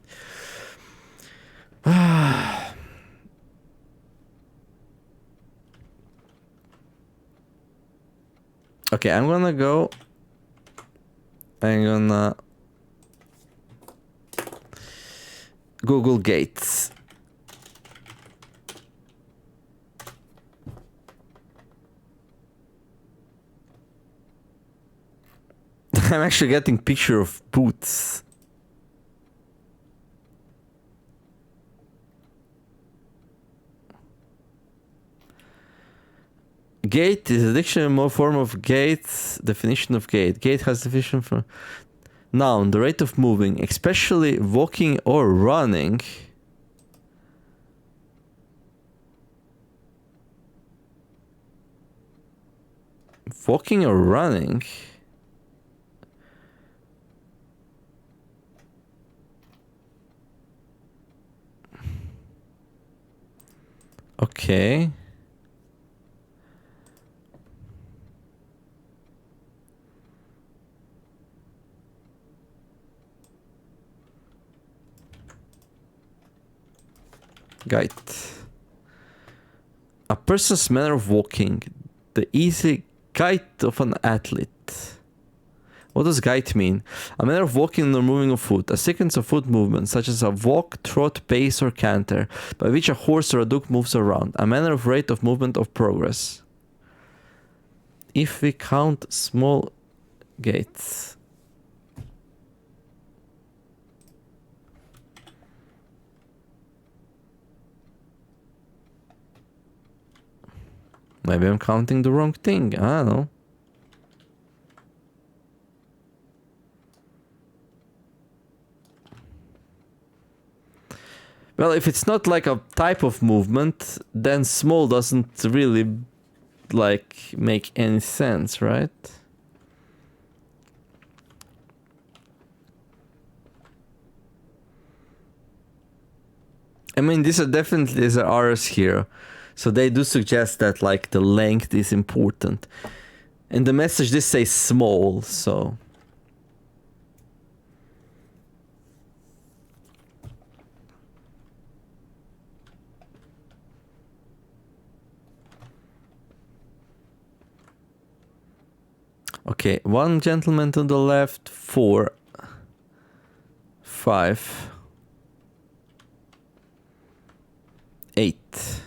Okay, I'm gonna go I'm gonna Google gates. I'm actually getting picture of boots. Gate is a dictionary more form of gates. Definition of gate. Gate has definition for noun, the rate of moving, especially walking or running. Walking or running? Okay. Gait. A person's manner of walking. The easy gait of an athlete. What does gait mean? A manner of walking or moving of foot. A sequence of foot movements, such as a walk, trot, pace, or canter, by which a horse or a dog moves around. A manner of rate of movement of progress. If we count small gaits. Maybe I'm counting the wrong thing. I don't know. Well, if it's not like a type of movement, then small doesn't really like make any sense, right? I mean, these are definitely these are R's here. So they do suggest that like the length is important. In the message this says small, so okay, one gentleman to the left, 4, 5, 8.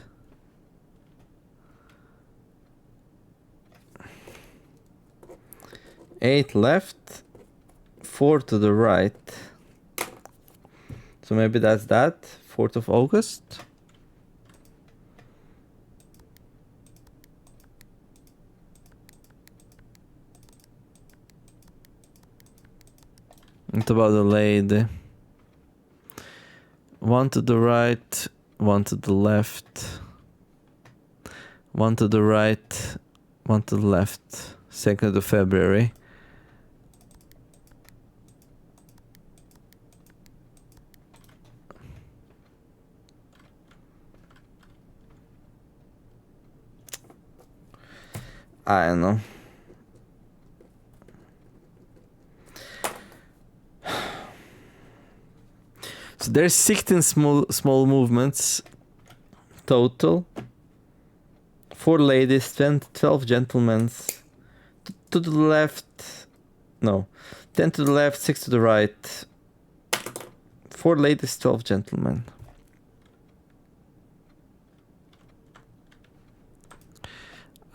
Eight left, 4 to the right. So maybe that's that. 4th of August. What about the lady? 1 to the right, 1 to the left. 1 to the right, 1 to the left. 2nd of February. I don't know. So there's 16 small movements total. 4 ladies, 12 gentlemen. To the left. No. 10 to the left, 6 to the right. 4 ladies, 12 gentlemen.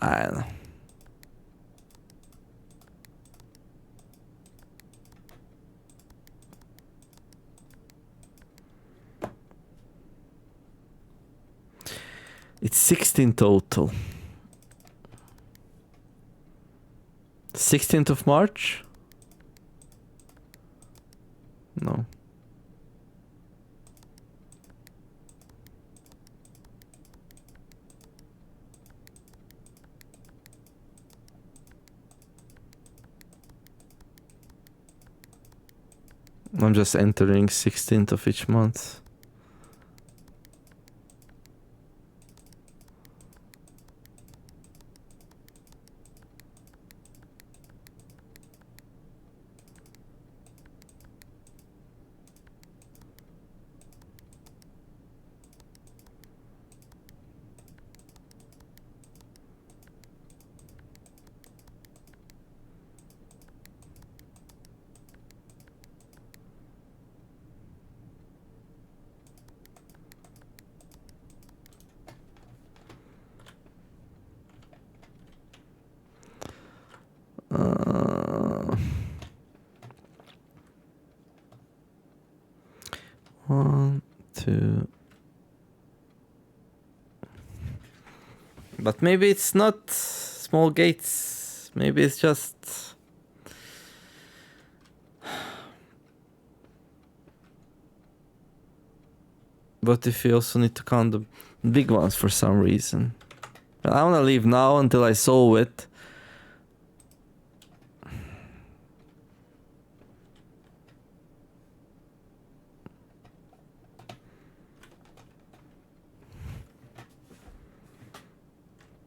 I don't know. It's 16 total. 16th of March? No. I'm just entering 16th of each month. 1, 2. But maybe it's not small gates. Maybe it's just... But if you also need to count the big ones for some reason. I wanna leave now until I solve it.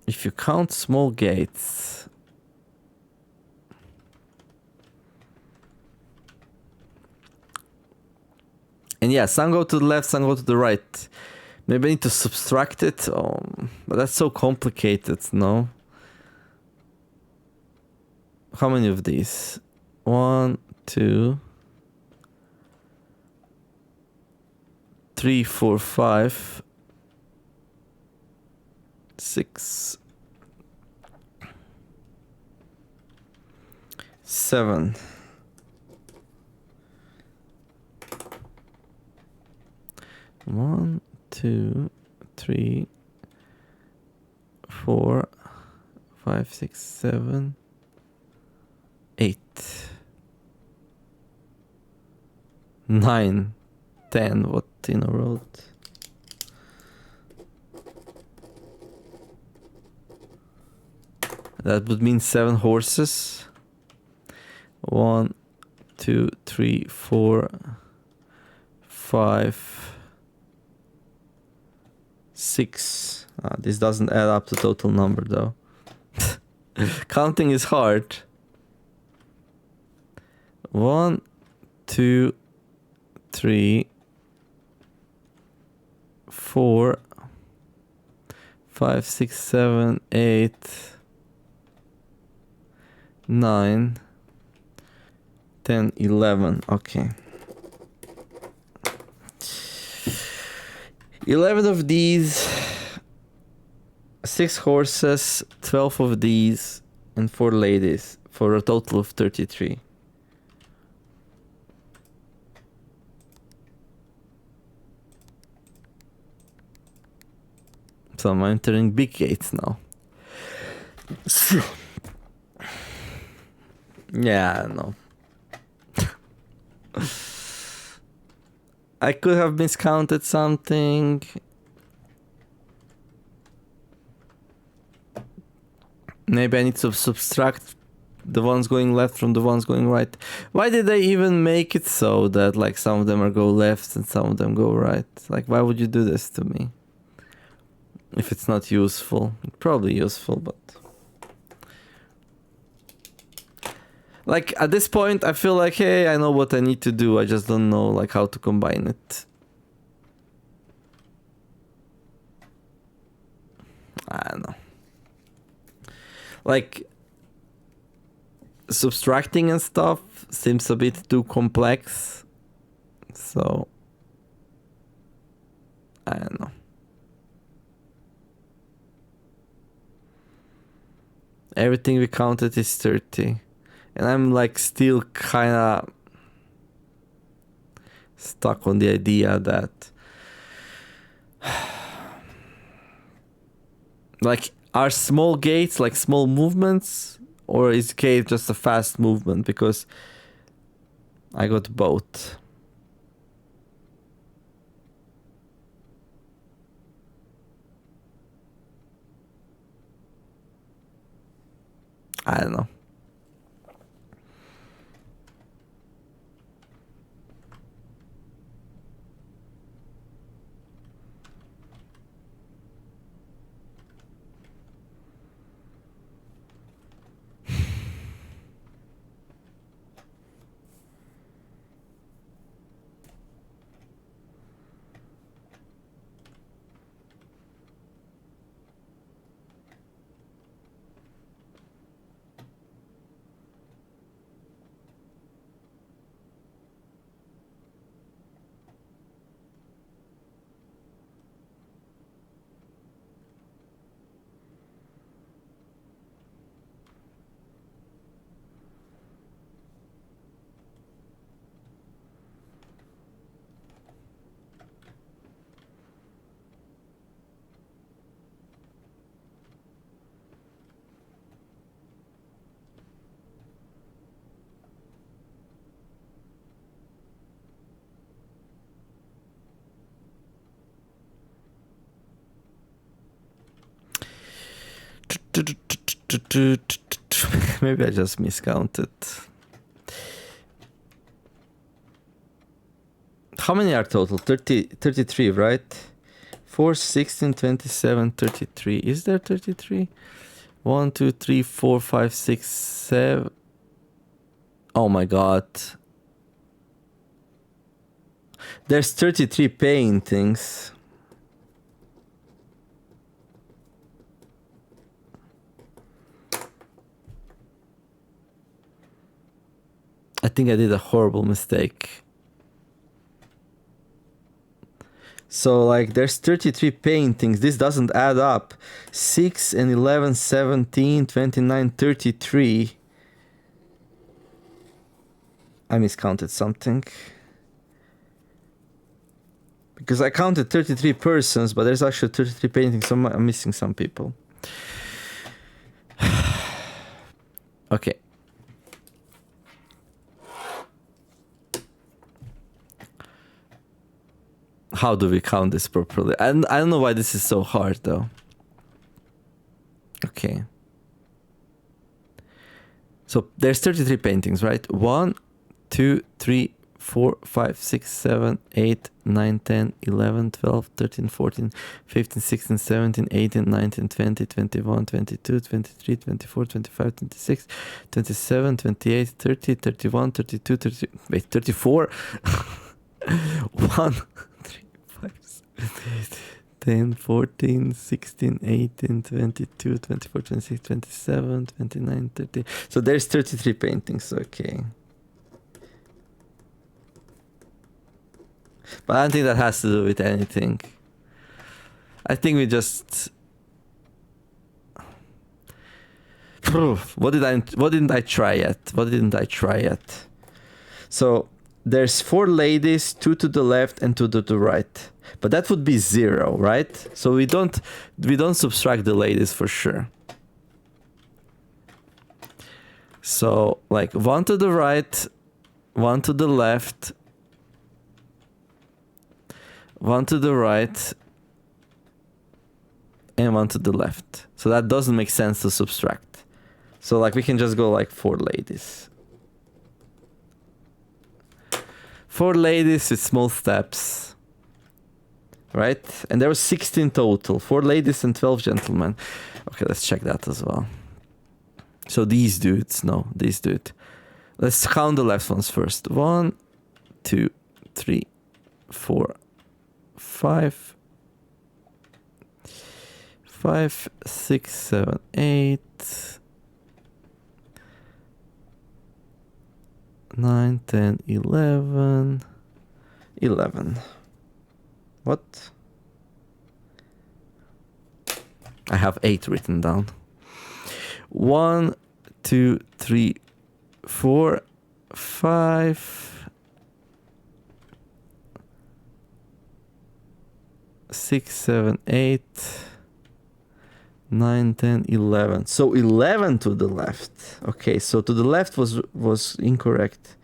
If you count small gates... And yeah, some go to the left, some go to the right. Maybe I need to subtract it. But that's so complicated, no? How many of these? 1, 2, 3, 4, 5, 6, 7. One, 2, 3, 4, 5, 6, 7, 8, 9, 10. What Tino wrote? That would mean 7 horses. 1, 2, 3, 4, 5, 6. This doesn't add up to total number though. Counting is hard. 1, 2, 3, 4, 5, 6, 7, 8, 9, 10, 11. Okay. 11 of these, 6 horses, 12 of these, and 4 ladies, for a total of 33. So I'm entering big gates now. Yeah, no. I could have miscounted something. Maybe I need to subtract the ones going left from the ones going right. Why did they even make it so that like some of them are go left and some of them go right? Like, why would you do this to me? If it's not useful. Probably useful, but... Like, at this point, I feel like, hey, I know what I need to do. I just don't know, like, how to combine it. I don't know. Like, subtracting and stuff seems a bit too complex. So, I don't know. Everything we counted is 30. And I'm like still kind of stuck on the idea that like, are small gates like small movements, or is gate just a fast movement? Because I got both. I don't know. Maybe I just miscounted. How many are total? 33, right? 4, 16, 27, 33. Is there 33? 1, 2, 3, 4, 5, 6, 7. Oh my god. There's 33 paintings. I think I did a horrible mistake. So like there's 33 paintings. This doesn't add up. 6 and 11, 17, 29, 33. I miscounted something. Because I counted 33 persons, but there's actually 33 paintings, so I'm missing some people. Okay. How do we count this properly? I don't know why this is so hard though. Okay. So there's 33 paintings, right? 1, 2, 3, 4, 5, 6, 7, 8, 9, 10, 11, 12, 13, 14, 15, 16, 17, 18, 19, 20, 21, 22, 23, 24, 25, 26, 27, 28, 30, 31, 32, 30, wait, 34. 1, 3, 5, 7, 8, 10, 14, 16, 18, 22, 24, 26, 27, 29, 30. So there's 33 paintings, okay. But I don't think that has to do with anything. I think we just... What didn't I try yet? So there's 4 ladies, 2 to the left and 2 to the right. But that would be 0, right? So we don't subtract the ladies for sure. So like 1 to the right, 1 to the left, 1 to the right, and 1 to the left. So that doesn't make sense to subtract. So like we can just go like 4 ladies. 4 ladies with small steps. Right? And there was 16 total. 4 ladies and 12 gentlemen. Okay, let's check that as well. So these dudes, no, this dude. Let's count the left ones first. 1, 2, 3, 4, 5, 6, 7, 8, 9, 10, 11. 11. What? I have 8 written down. 1, 2, 3, 4, 5, 6, 7, 8, 9, 10, 11. So 11 to the left. Okay, so to the left was incorrect.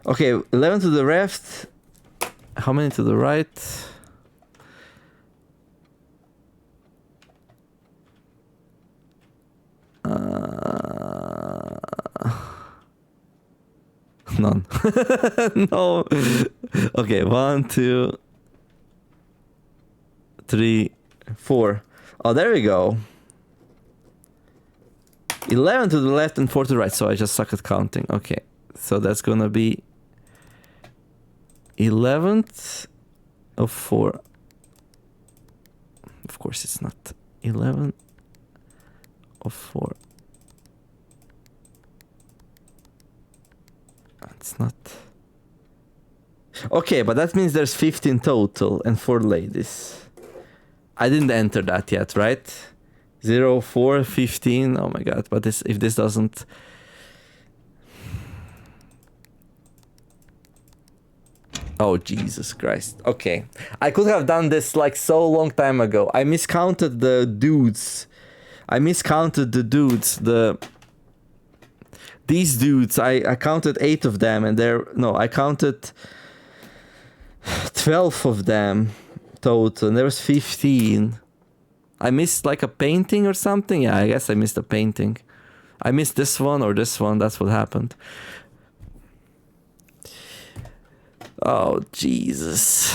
Okay, 11 to the left. How many to the right? None. No. Okay, 1, 2, 3, 4. Oh, there we go. 11 to the left and 4 to the right. So I just suck at counting. Okay, so that's gonna be 11th of 4. Of course it's not. 11 of 4. It's not. Okay, but that means there's 15 total and 4 ladies. I didn't enter that yet, right? 0, 4, 15. Oh my god, but this, if this doesn't... Oh, Jesus Christ. Okay. I could have done this like so long time ago. I miscounted the dudes. These dudes, I counted 8 of them and I counted 12 of them total and there was 15. I missed like a painting or something. Yeah, I guess I missed a painting. I missed this one or this one. That's what happened. Oh, Jesus.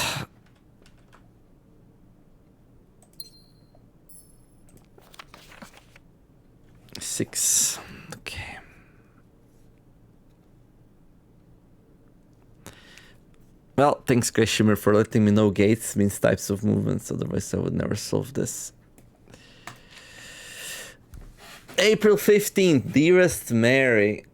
Six. Okay. Well, thanks, Grey Shimmer, for letting me know gates means types of movements. Otherwise, I would never solve this. April 15th, dearest Mary.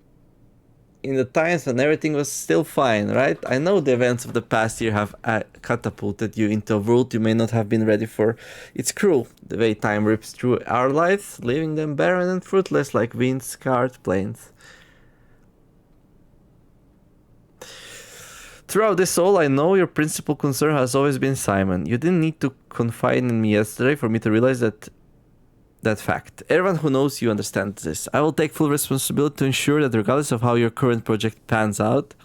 In the times when everything was still fine, right? I know the events of the past year have catapulted you into a world you may not have been ready for. It's cruel, the way time rips through our lives, leaving them barren and fruitless like wind-scarred plains. Throughout this all, I know your principal concern has always been Simon. You didn't need to confide in me yesterday for me to realize that fact. Everyone who knows you understands this. I will take full responsibility to ensure that regardless of how your current project pans out,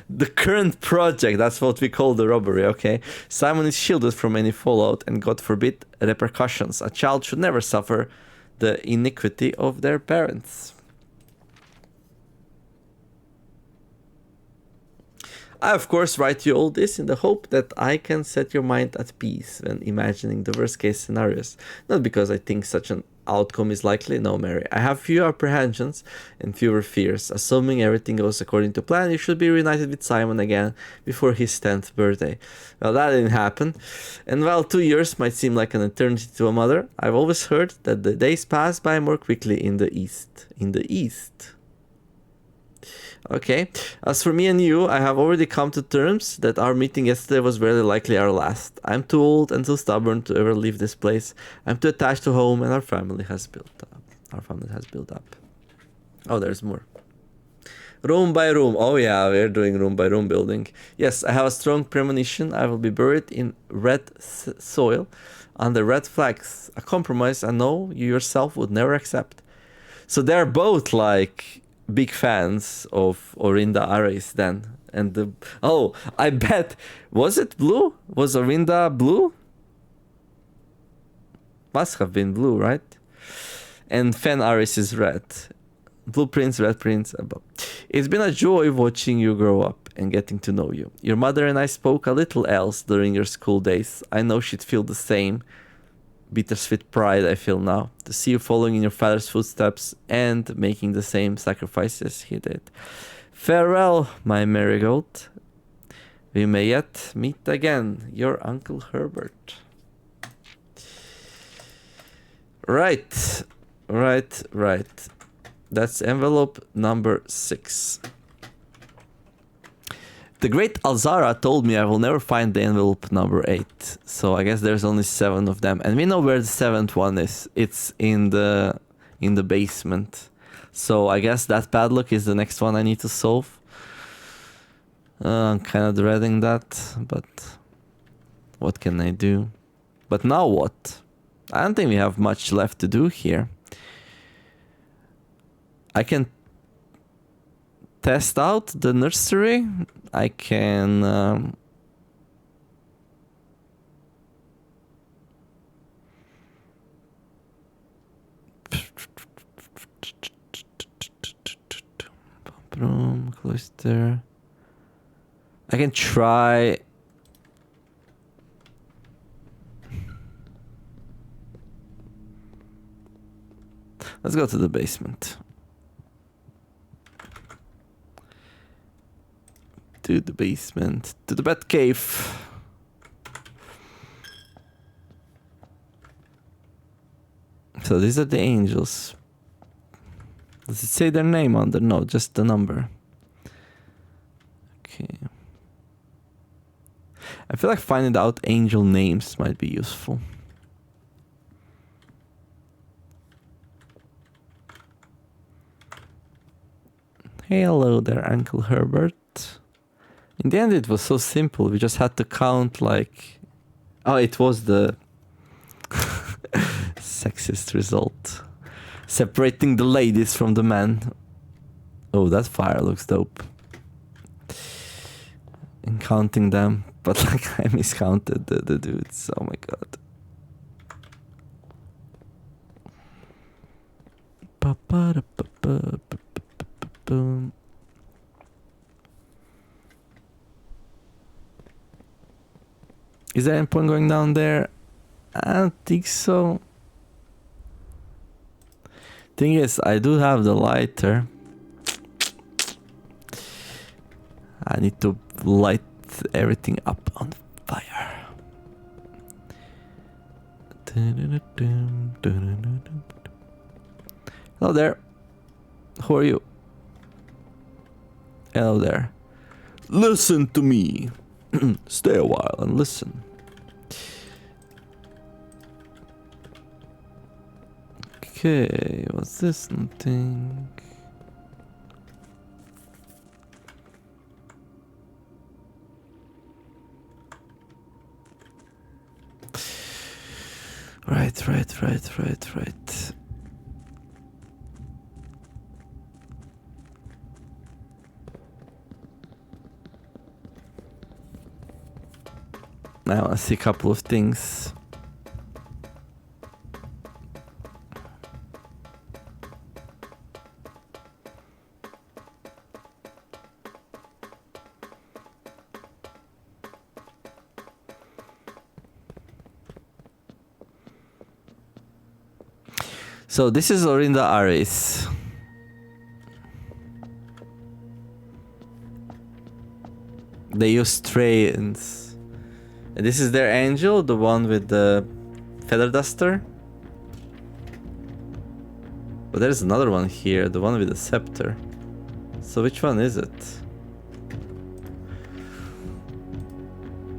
the current project, that's what we call the robbery, okay? Simon is shielded from any fallout and, God forbid, repercussions. A child should never suffer the iniquity of their parents. I, of course, write you all this in the hope that I can set your mind at peace when imagining the worst case scenarios. Not because I think such an outcome is likely, no, Mary. I have fewer apprehensions and fewer fears. Assuming everything goes according to plan, you should be reunited with Simon again before his 10th birthday. Well, that didn't happen. And while 2 years might seem like an eternity to a mother, I've always heard that the days pass by more quickly in the East. In the East. Okay, as for me and you, I have already come to terms that our meeting yesterday was very likely our last. I'm too old and too stubborn to ever leave this place. I'm too attached to home and our family has built up. Oh, there's more. Room by room. Oh yeah, we're doing room by room building. Yes, I have a strong premonition. I will be buried in red soil under red flags. A compromise I know you yourself would never accept. So they're both like big fans of Orinda Ares then. And I bet, was it blue? Was Orinda blue? Must have been blue, right? And Fen Ares is red. Blue prince, red prince, above. It's been a joy watching you grow up and getting to know you. Your mother and I spoke a little else during your school days. I know she'd feel the same bittersweet pride I feel now, to see you following in your father's footsteps and making the same sacrifices he did. Farewell, my marigold. We may yet meet again, your Uncle Herbert. Right. That's envelope number 6. The great Alzara told me I will never find the envelope number 8. So I guess there's only 7 of them. And we know where the 7th one is. It's in the basement. So I guess that padlock is the next one I need to solve. I'm kind of dreading that, but what can I do? But now what? I don't think we have much left to do here. I can test out the nursery. I can room, cloister. I can try. Let's go to the basement. To the basement. To the bat cave. So these are the angels. Does it say their name on there? No, just the number. Okay. I feel like finding out angel names might be useful. Hey, hello there, Uncle Herbert. In the end, it was so simple. We just had to count like... Oh, it was the sexist result. Separating the ladies from the men. Oh, that fire looks dope. And counting them. But like I miscounted the dudes. Oh my god. Boom. Is there any point going down there? I don't think so. Thing is, I do have the lighter. I need to light everything up on fire. Hello there. Who are you? Hello there. Listen to me. Stay a while and listen. Okay, what's this? Nothing. Right. Now I see a couple of things. So this is Orinda Aris. They use trains. And this is their angel, the one with the feather duster. But there's another one here, the one with the scepter. So which one is it?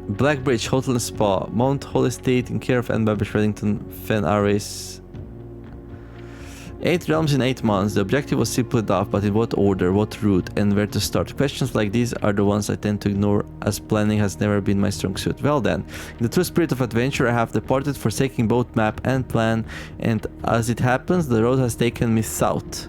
Blackbridge Hotel and Spa, Mount Hall Estate in care of Anne Babish Reddington, Fen Aris. 8 realms in 8 months. The objective was simply enough, but in what order, what route, and where to start? Questions like these are the ones I tend to ignore, as planning has never been my strong suit. Well then, in the true spirit of adventure, I have departed, forsaking both map and plan, and as it happens, the road has taken me south.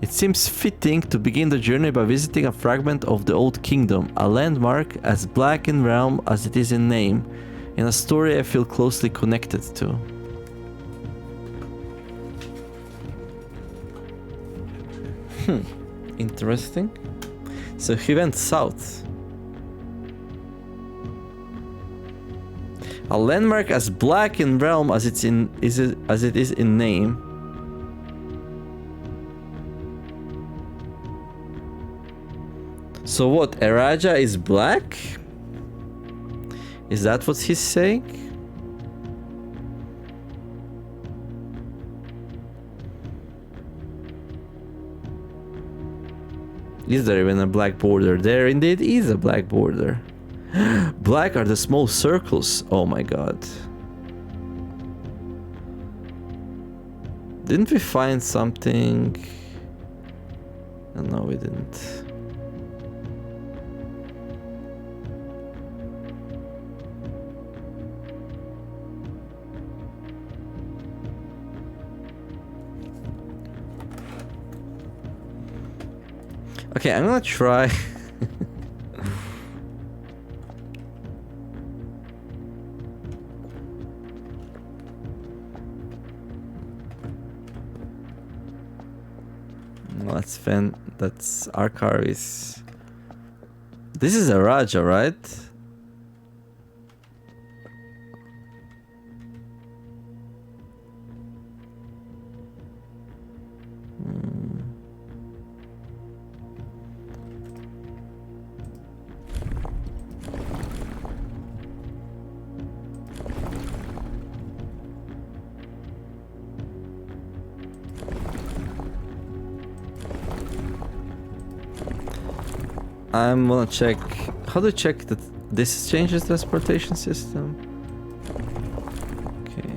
It seems fitting to begin the journey by visiting a fragment of the Old Kingdom, a landmark as black in realm as it is in name, and a story I feel closely connected to. Interesting. So he went south. A landmark as black in realm as it is in name. So what? Eraja is black? Is that what he's saying? Is there even a black border? There indeed is a black border. Black are the small circles. Oh my god. Didn't we find something? Oh, no, we didn't. Okay, I'm gonna try. No, that's Fen. That's Arcaris. This is a Raja, right? I'm gonna check. How do you check that this changes the transportation system? Okay.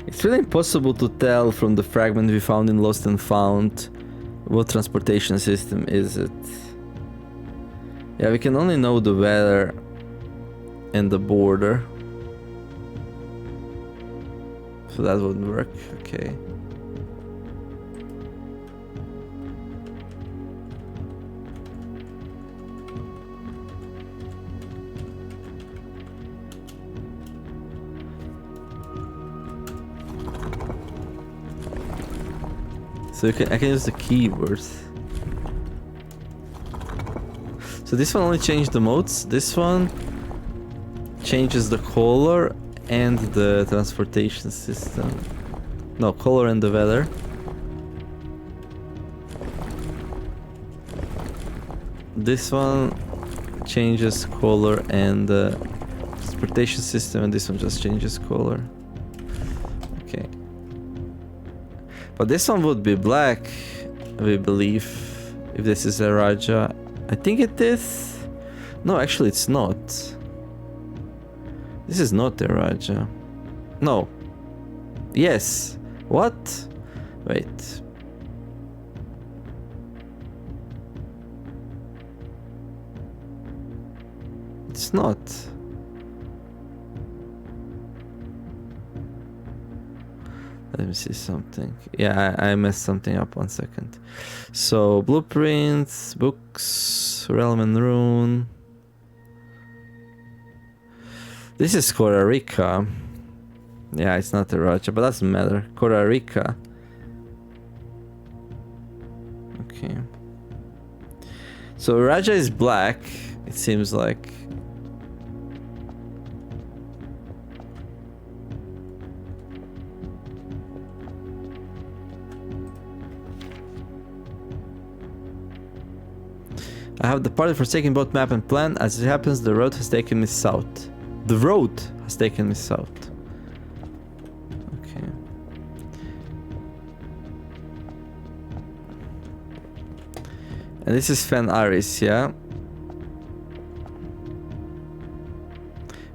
It's really impossible to tell from the fragment we found in Lost and Found what transportation system is it. Yeah, we can only know the weather and the border. So that wouldn't work. Okay. So I can use the keywords. So this one only changed the modes. This one changes the color and the transportation system. No, color and the weather. This one changes color and the transportation system, and this one just changes color. Okay. But this one would be black, we believe, if this is a Raja. I think it is. No, actually it's not. This is not a Raja. No. Yes. What? Wait. It's not. Let me see something. Yeah, I messed something up. 1 second. So, blueprints, books, realm and rune. This is Costa Rica. Yeah, it's not a Raja, but doesn't matter. Costa Rica. Okay. So Raja is black, it seems like. I have departed for taking both map and plan. As it happens, the road has taken me south. The road has taken me south. Okay. And this is Fen Aris, yeah?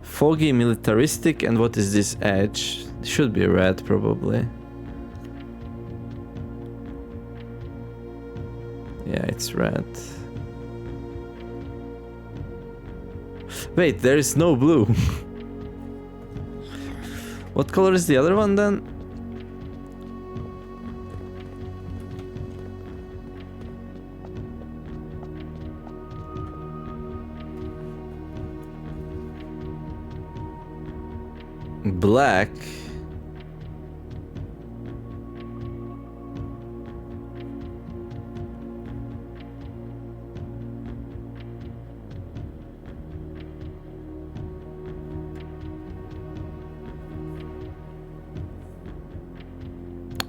Foggy, militaristic, and what is this edge? It should be red, probably. Yeah, it's red. Wait, there is no blue. What color is the other one then? Black.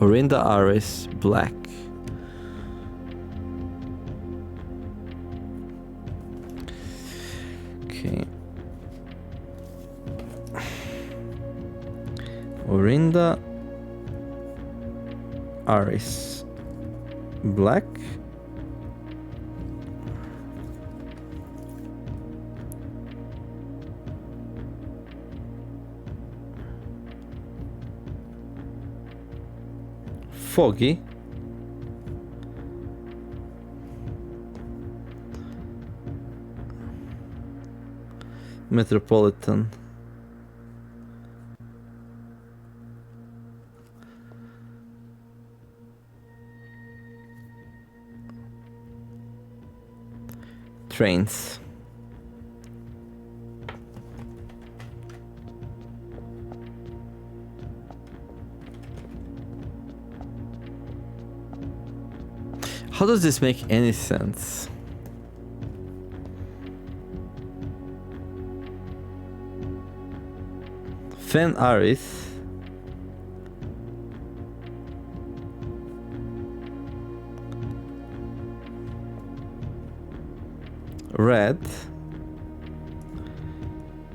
Orinda Aris, black. Okay. Orinda Aris, black. Foggy. Metropolitan. Trains. How does this make any sense? Fen Aris. Red.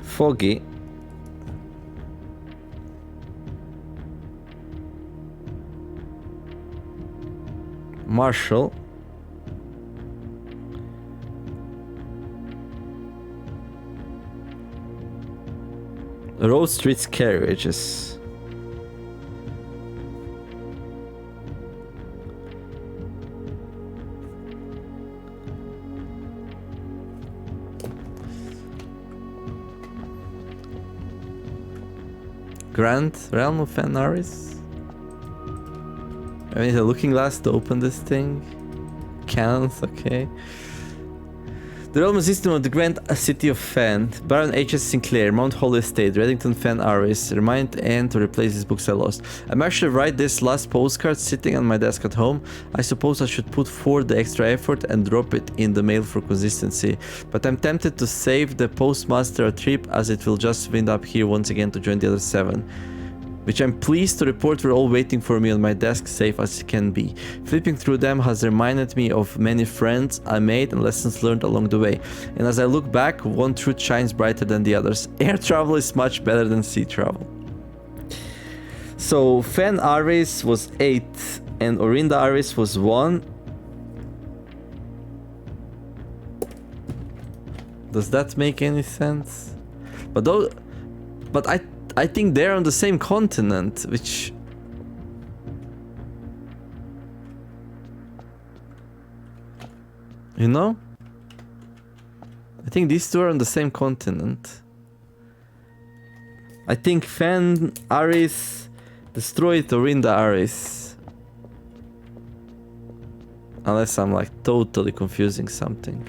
Foggy. Marshall. Road streets carriages. Grand Realm of Fenaris. I need a looking glass to open this thing. Cannons, okay. The realm system of the grand city of Fen, Baron H.S. Sinclair, Mount Holly Estate, Reddington Fen Aris, remind Anne to replace these books I lost. I'm actually write this last postcard sitting on my desk at home. I suppose I should put forth the extra effort and drop it in the mail for consistency. But I'm tempted to save the postmaster a trip as it will just wind up here once again to join the other 7. Which I'm pleased to report were all waiting for me on my desk, safe as can be. Flipping through them has reminded me of many friends I made and lessons learned along the way. And as I look back, one truth shines brighter than the others. Air travel is much better than sea travel. So Fen Aris was 8 and Orinda Aris was 1. Does that make any sense? But I think they're on the same continent, which... You know? I think these two are on the same continent. I think Fen Aris destroyed Orinda Aris. Unless I'm like totally confusing something.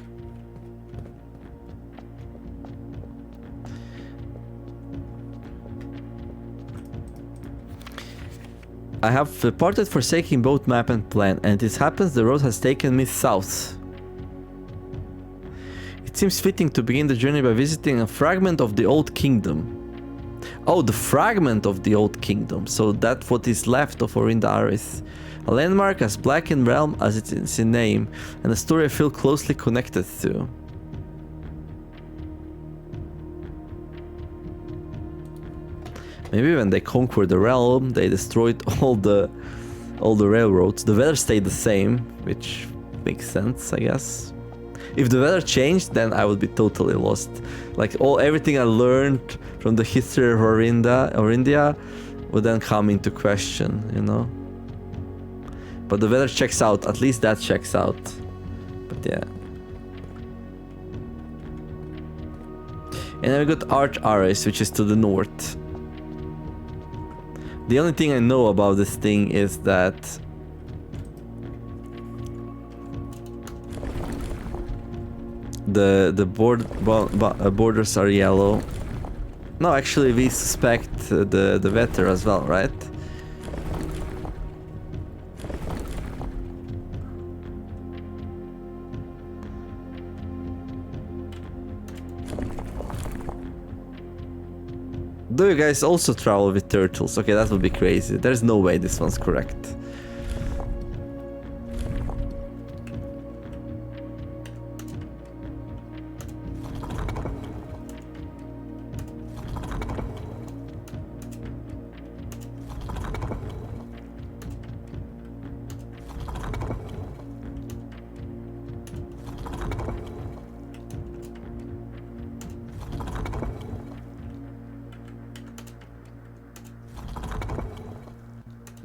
I have departed forsaking both map and plan, and it happens the road has taken me south. It seems fitting to begin the journey by visiting a fragment of the Old Kingdom. Oh, the fragment of the Old Kingdom, so that's what is left of Orinda Aris. A landmark as black in realm as it is in name, and a story I feel closely connected to. Maybe when they conquered the realm, they destroyed all the railroads. The weather stayed the same, which makes sense, I guess. If the weather changed, then I would be totally lost. Like everything I learned from the history of Orindia would then come into question, you know. But the weather checks out. At least that checks out. But yeah. And then we got Arch Aris, which is to the north. The only thing I know about this thing is that the borders are yellow. No, actually we suspect the weather as well, right? Do you guys also travel with turtles? Okay, that would be crazy. There's no way this one's correct.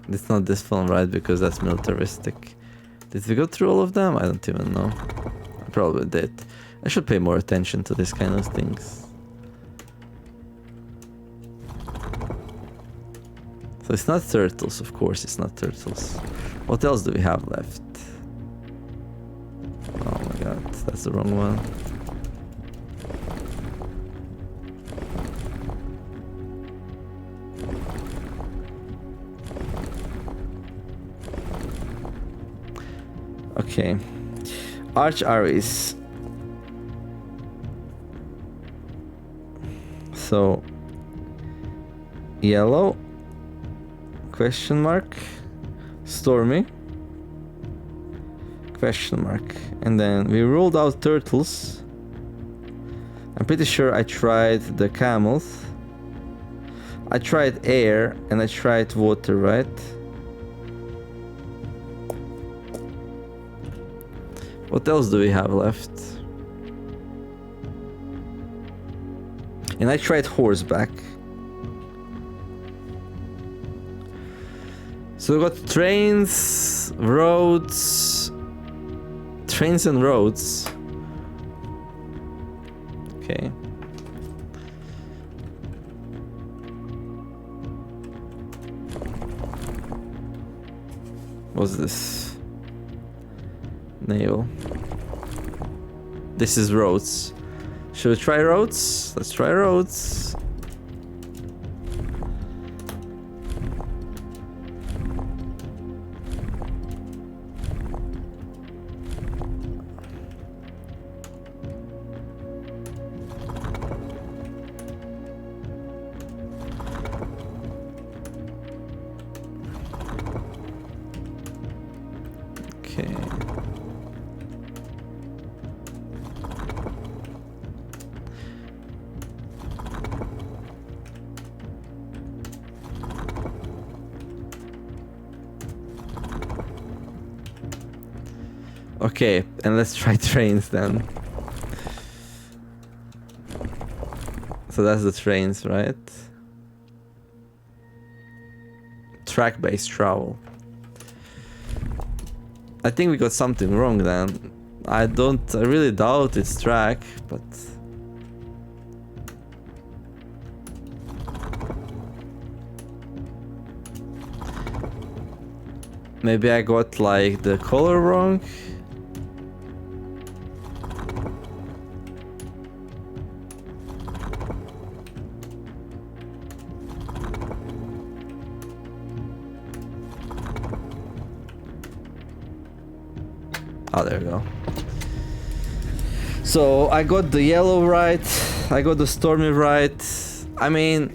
It's not this one, right? Because that's militaristic. Did we go through all of them? I don't even know. I probably did. I should pay more attention to this kind of things. So it's not turtles, of course it's not turtles. What else do we have left? Oh my god, that's the wrong one. Okay. Arch Aris. So yellow, question mark, stormy, question mark, and then we ruled out turtles. I'm pretty sure I tried the camels, I tried air, and I tried water, right? What else do we have left? And I tried horseback. So we got trains, roads, trains and roads. Okay. What's this? Nail. This is roads. Should we try roads? Let's try roads. Okay. Okay, and let's try trains then. So that's the trains, right? Track-based travel. I think we got something wrong then. I really doubt it's track, but... Maybe I got like the color wrong? Oh, there we go. So I got the yellow right, I got the stormy right. I mean,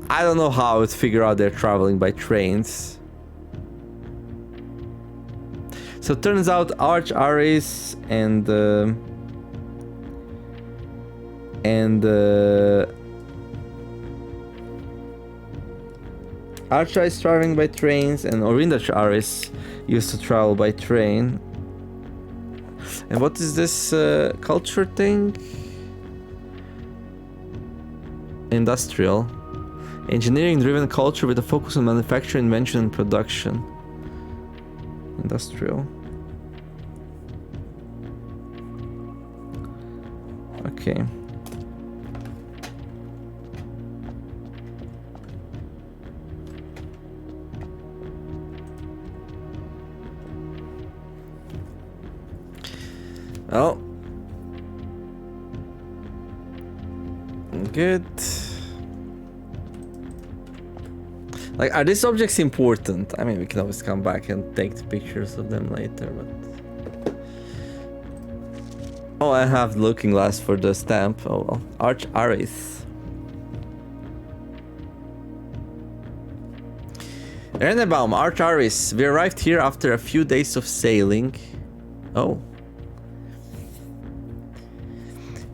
I don't know how I would figure out they're traveling by trains. So it turns out Arch Aris and Arch Aris traveling by trains, and Orinda Aris used to travel by train. And what is this culture thing? Industrial. Engineering-driven culture with a focus on manufacturing, invention, and production. Industrial. Okay. Oh. Good. Like, are these objects important? I mean, we can always come back and take the pictures of them later, but... Oh, I have the looking glass for the stamp. Oh well. Arch Aris. Ernebaum, Arch Aris. We arrived here after a few days of sailing. Oh.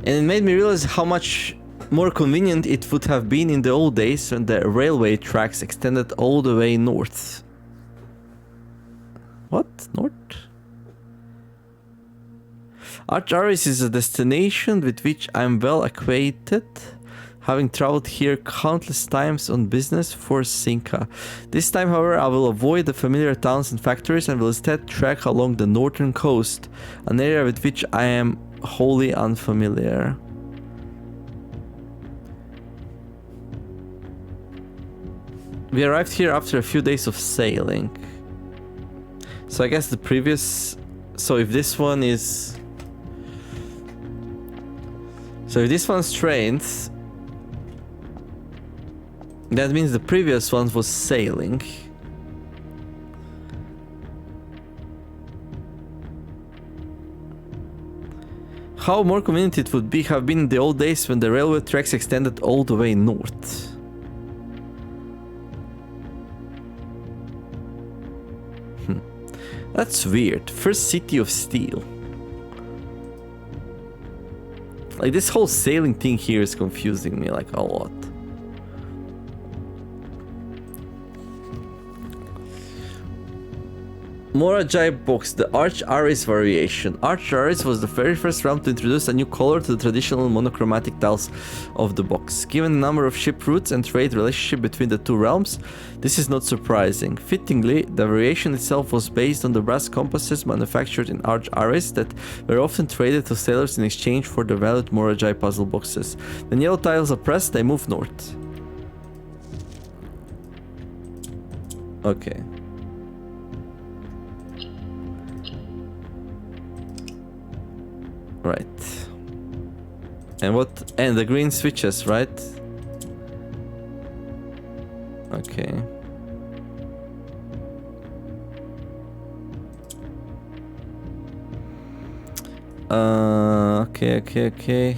And it made me realize how much more convenient it would have been in the old days when the railway tracks extended all the way north. What? North? Arch Aris is a destination with which I am well acquainted, having traveled here countless times on business for Cinca. This time, however, I will avoid the familiar towns and factories and will instead trek along the northern coast, an area with which I am wholly unfamiliar. We arrived here after a few days of sailing. So I guess the previous... So if this one is... So if this one's trains, that means the previous one was sailing. How more convenient it would have been in the old days when the railway tracks extended all the way north. That's weird. First city of steel. Like, this whole sailing thing here is confusing me like a lot. Morajai box, the Arch Aris variation. Arch Aris was the very first realm to introduce a new color to the traditional monochromatic tiles of the box. Given the number of ship routes and trade relationship between the two realms, this is not surprising. Fittingly, the variation itself was based on the brass compasses manufactured in Arch Aris that were often traded to sailors in exchange for the valued Morajai puzzle boxes. When yellow tiles are pressed, they move north. Okay. Right. And what? And the green switches, right? Okay. Okay.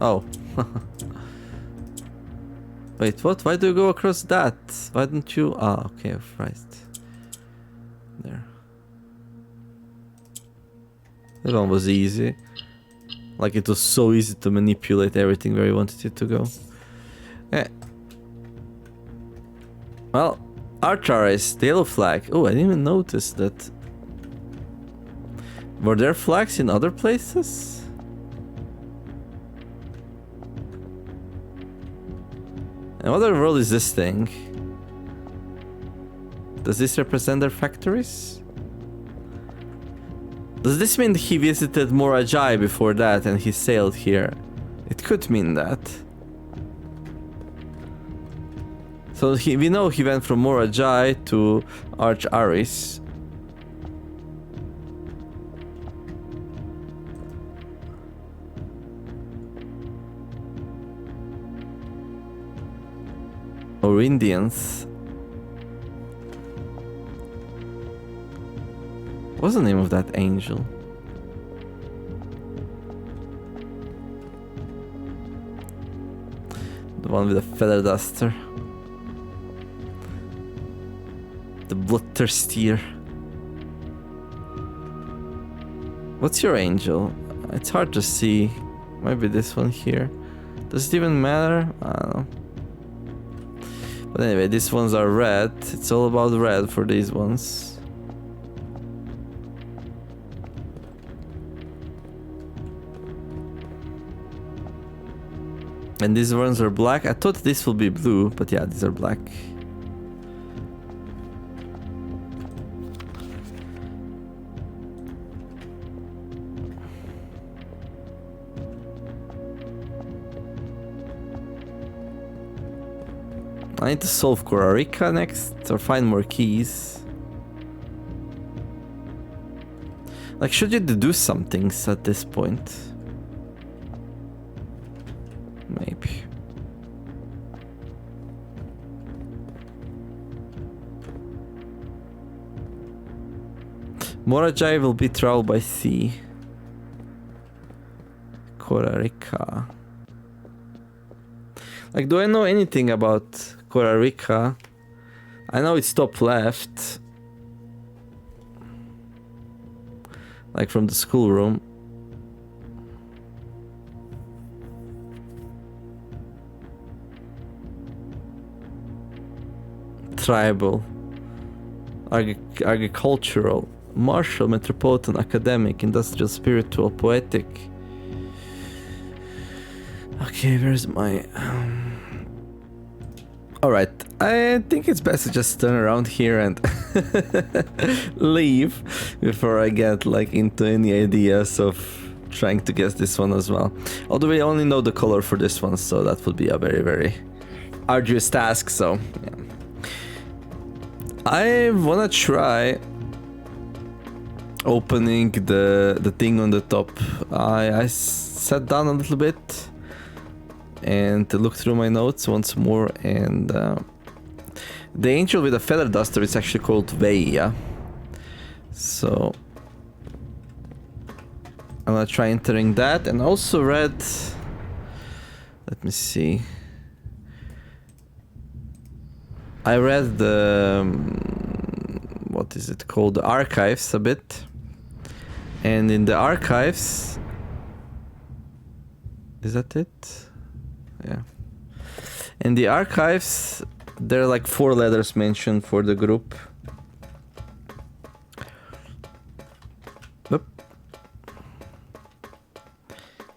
Oh. Wait, what? Why do you go across that? Why don't you? Ah, okay, right. There. That one was easy. Like, it was so easy to manipulate everything where you wanted it to go. Yeah. Well, Archaris, the yellow flag. Oh, I didn't even notice that. Were there flags in other places? And what other world is this thing? Does this represent their factories? Does this mean he visited Morajai before that and he sailed here? It could mean that. So we know he went from Morajai to Archaris. Or Indians. What's the name of that angel? The one with the feather duster. The bloodthirstier. What's your angel? It's hard to see. Maybe this one here. Does it even matter? I don't know. But anyway, these ones are red. It's all about red for these ones. And these ones are black. I thought this will be blue, but yeah, these are black. I need to solve Korarika next, or find more keys. Like, should you do some things at this point? Maybe. Morajai will be traveled by sea. Korarika. Like, do I know anything about Korarika? I know it's top left. Like from the schoolroom. Tribal. Agricultural. Martial, metropolitan, academic, industrial, spiritual, poetic. Okay, where's my... Alright, I think it's best to just turn around here and leave before I get like into any ideas of trying to guess this one as well. Although we only know the color for this one, so that would be a very, very arduous task, so yeah. I wanna try opening the thing on the top. I sat down a little bit and to look through my notes once more, and the angel with a feather duster is actually called Veia. So I'm gonna try entering that, and also read, let me see, I read the what is it called, the archives a bit, and in the archives, is that it? Yeah. In the archives, there are like 4 letters mentioned for the group. Oop.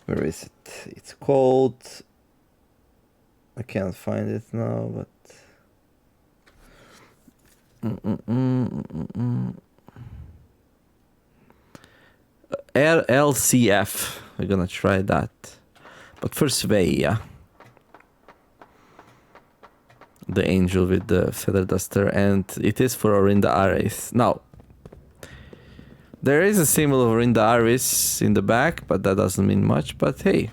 Where is it? It's called... I can't find it now, but... LCF. We're gonna try that. But first, Veia. the angel with the feather duster, and it is for Orinda Aris. Now, there is a symbol of Orinda Aris in the back, but that doesn't mean much. But hey,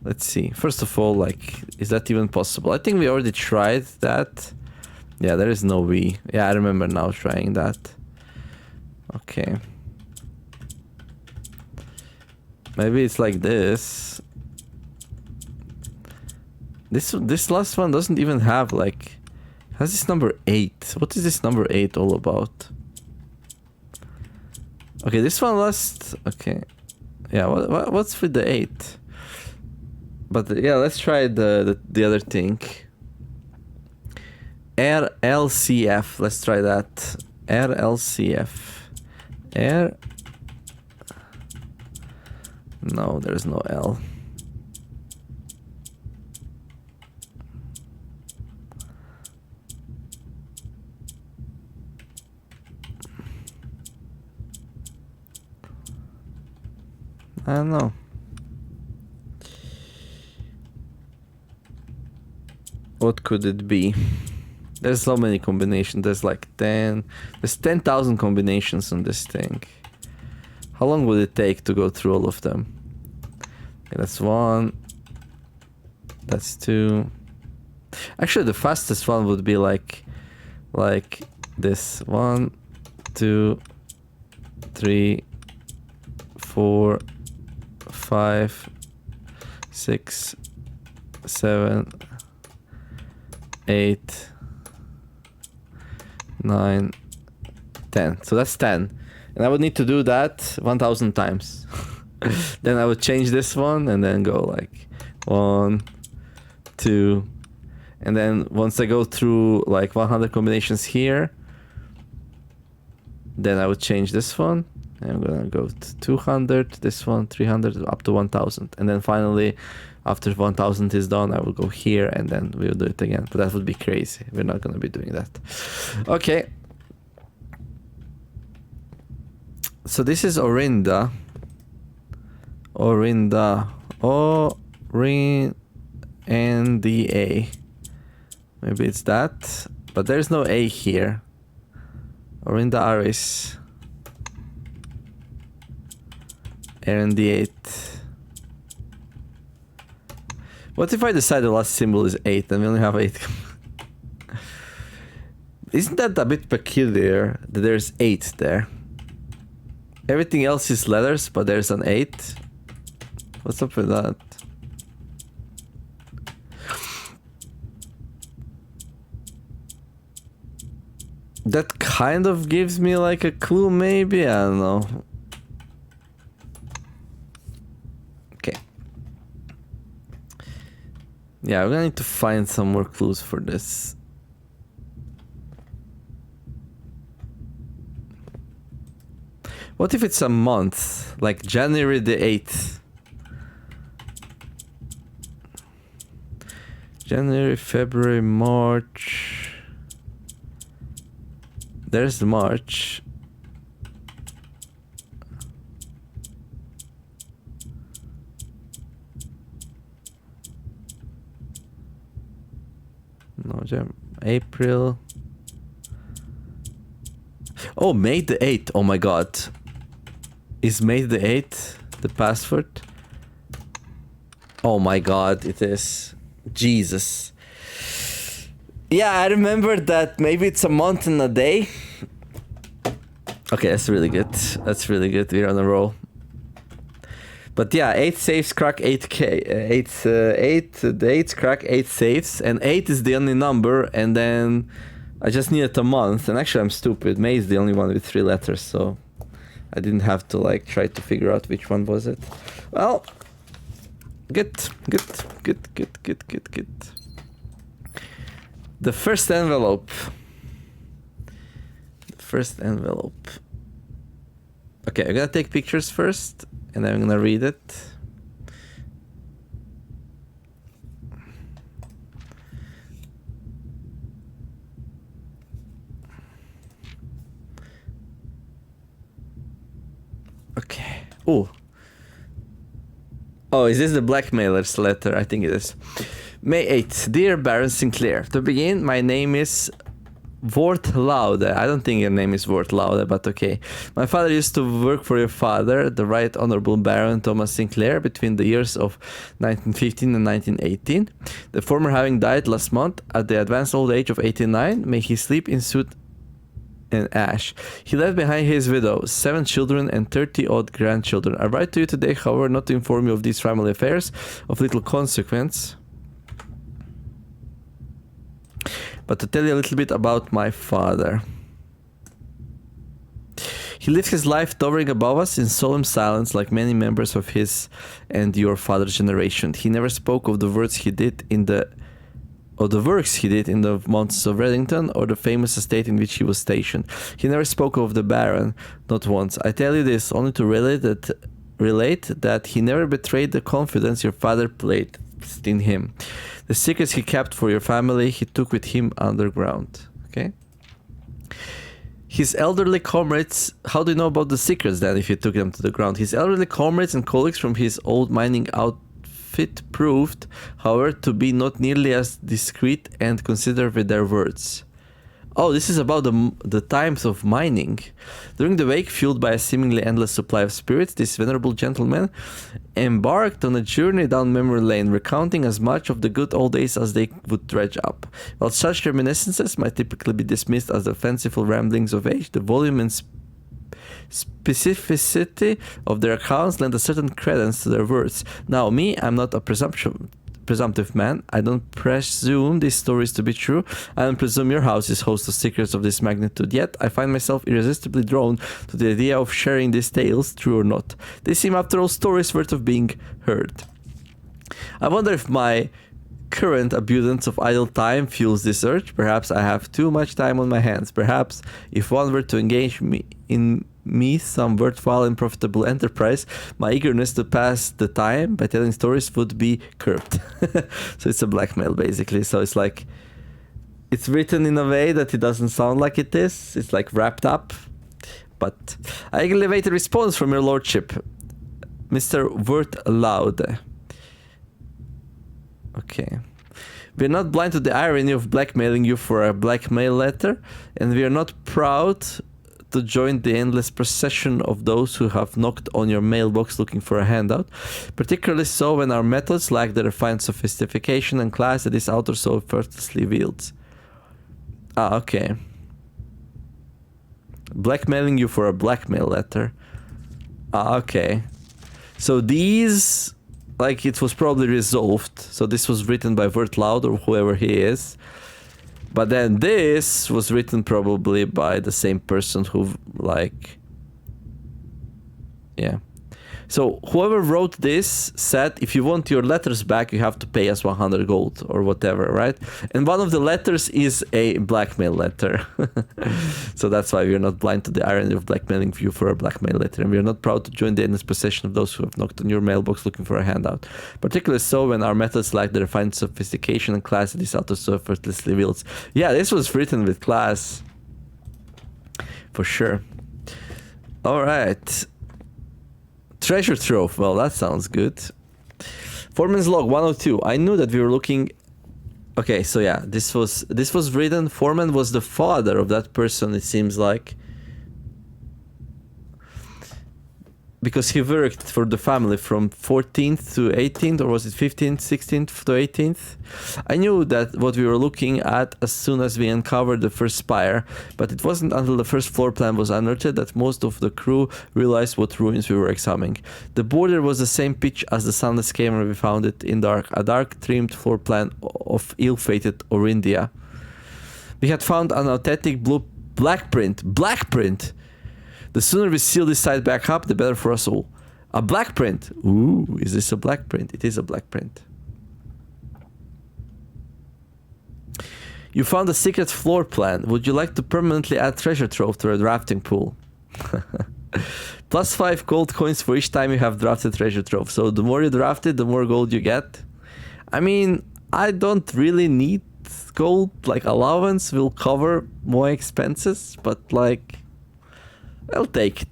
let's see. First of all, like, is that even possible? I think we already tried that. Yeah, there is no V. Yeah, I remember now trying that. Okay. Maybe it's like this. This last one doesn't even have like... Has this number 8? What is this number 8 all about? Okay, this one last... Okay. Yeah, what's with the 8? But yeah, let's try the other thing. RLCF. Let's try that. RLCF. R... No, there's no L. I don't know. What could it be? There's so many combinations. There's like 10. There's 10,000 combinations on this thing. How long would it take to go through all of them? Okay, that's 1. That's 2. Actually, the fastest one would be like this. 1, 2, 3, 4, 5, 6, 7, 8, 9, 10. So that's 10. And I would need to do that 1,000 times. Then I would change this one and then go like 1, 2. And then once I go through like 100 combinations here, then I would change this one. And I'm gonna go to 200, this one, 300, up to 1,000. And then finally, after 1,000 is done, I will go here and then we'll do it again. But that would be crazy. We're not gonna be doing that. Okay. So this is Orinda. Orinda. O-R-I-N-D-A. Maybe it's that. But there's no A here. Orinda Aris. RND8. What if I decide the last symbol is 8 and we only have 8? Isn't that a bit peculiar that there's 8 there? Everything else is letters, but there's an 8. What's up with that? That kind of gives me like a clue, maybe? I don't know. Okay. Yeah, we're gonna need to find some more clues for this. What if it's a month? Like January the 8th? January, February, March. There's March. No, April. Oh, May the 8th. Oh my god. Is May the 8th the password? Oh my god, it is. Jesus. Yeah, I remember that maybe it's a month and a day. Okay, that's really good. That's really good. We're on a roll. But yeah, 8 saves crack 8k. 8 dates crack 8 saves, and 8 is the only number. And then I just needed a month. And actually, I'm stupid. May is the only one with 3 letters, so I didn't have to like try to figure out which one was it. Well, good. The first envelope. Okay, I'm gonna take pictures first, and then I'm gonna read it. Okay. Oh, is this the blackmailer's letter? I think it is. May 8th. Dear Baron Sinclair, to begin, my name is Laude. I don't think your name is Laude, but okay. My father used to work for your father, the Right Honorable Baron Thomas Sinclair, between the years of 1915 and 1918. The former having died last month at the advanced old age of 89. May he sleep in soot and ash. He left behind his widow, 7 children and 30-odd grandchildren. I write to you today, however, not to inform you of these family affairs of little consequence, but to tell you a little bit about my father. He lived his life towering above us in solemn silence, like many members of his and your father's generation. He never spoke of the works he did in the mountains of Reddington or the famous estate in which he was stationed. He never spoke of the Baron, not once. I tell you this only to relate that he never betrayed the confidence your father placed in him. The secrets he kept for your family, he took with him underground. Okay? His elderly comrades, how do you know about the secrets then if you took them to the ground? His elderly comrades and colleagues from his old mining outfit proved, however, to be not nearly as discreet and considerate with their words. Oh, this is about the times of mining. During the wake, fueled by a seemingly endless supply of spirits, this venerable gentleman embarked on a journey down memory lane, recounting as much of the good old days as they would dredge up. While such reminiscences might typically be dismissed as the fanciful ramblings of age, the volume and specificity of their accounts lend a certain credence to their words. Now, me, I'm not a presumptive man. I don't presume these stories to be true. I don't presume your house is host of secrets of this magnitude. Yet I find myself irresistibly drawn to the idea of sharing these tales, true or not. They seem, after all, stories worth of being heard. I wonder if my current abundance of idle time fuels this urge. Perhaps I have too much time on my hands. Perhaps if one were to engage me in some worthwhile and profitable enterprise, my eagerness to pass the time by telling stories would be curbed. So it's a blackmail, basically. So it's like, it's written in a way that it doesn't sound like it is. It's like wrapped up. But I eagerly await a response from your lordship, Mr. Laude. Okay. We're not blind to the irony of blackmailing you for a blackmail letter, and we are not proud to join the endless procession of those who have knocked on your mailbox looking for a handout, particularly so when our methods lack the refined sophistication and class that this author so effortlessly wields. Ah, okay. Blackmailing you for a blackmail letter. Ah, okay. So these, like, it was probably resolved. So this was written by Loud or whoever he is. But then this was written probably by the same person who, like... Yeah. So whoever wrote this said, if you want your letters back, you have to pay us 100 gold or whatever, right? And one of the letters is a blackmail letter. So that's why we're not blind to the irony of blackmailing you for a blackmail letter. And we're not proud to join the endless procession of those who have knocked on your mailbox looking for a handout. Particularly so when our methods lack the refined sophistication and class that this author so effortlessly wields. Yeah, this was written with class. For sure. All right. Treasure trove. Well, that sounds good. Foreman's log 102. I knew that we were looking... Okay, so yeah, this was written. Foreman was the father of that person, it seems like. Because he worked for the family from 14th to 18th, or was it 15th, 16th to 18th? I knew that what we were looking at as soon as we uncovered the first spire, but it wasn't until the first floor plan was unearthed that most of the crew realized what ruins we were examining. The border was the same pitch as the sunless cave where we found it in a dark trimmed floor plan of ill-fated Orindia. We had found an authentic black print. The sooner we seal this site back up, the better for us all. A black print. Ooh, is this a black print? It is a black print. You found a secret floor plan. Would you like to permanently add treasure trove to a drafting pool? Plus 5 gold coins for each time you have drafted treasure trove. So the more you draft it, the more gold you get. I mean, I don't really need gold. Like, allowance will cover more expenses, but like... I'll take it.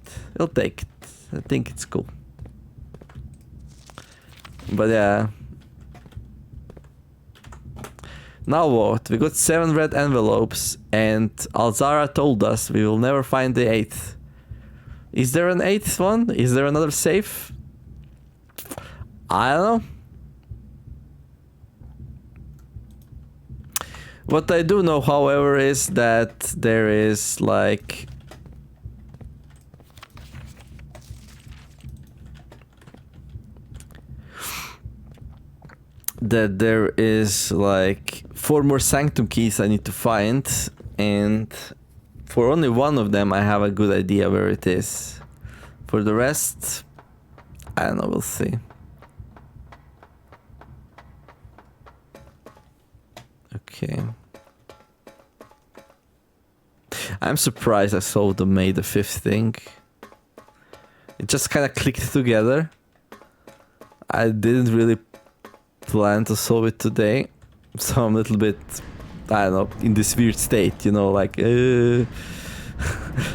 I think it's cool. But yeah. Now what? We got 7 red envelopes, and Alzara told us we will never find the 8th. Is there an 8th one? Is there another safe? I don't know. What I do know, however, is that there is like... that there is like 4 more Sanctum keys I need to find, and for only one of them I have a good idea where it is. For the rest, I don't know, we'll see. Okay. I'm surprised I solved the May the 5th thing. It just kind of clicked together. I didn't really plan to solve it today, so I'm a little bit, I don't know, in this weird state, you know, like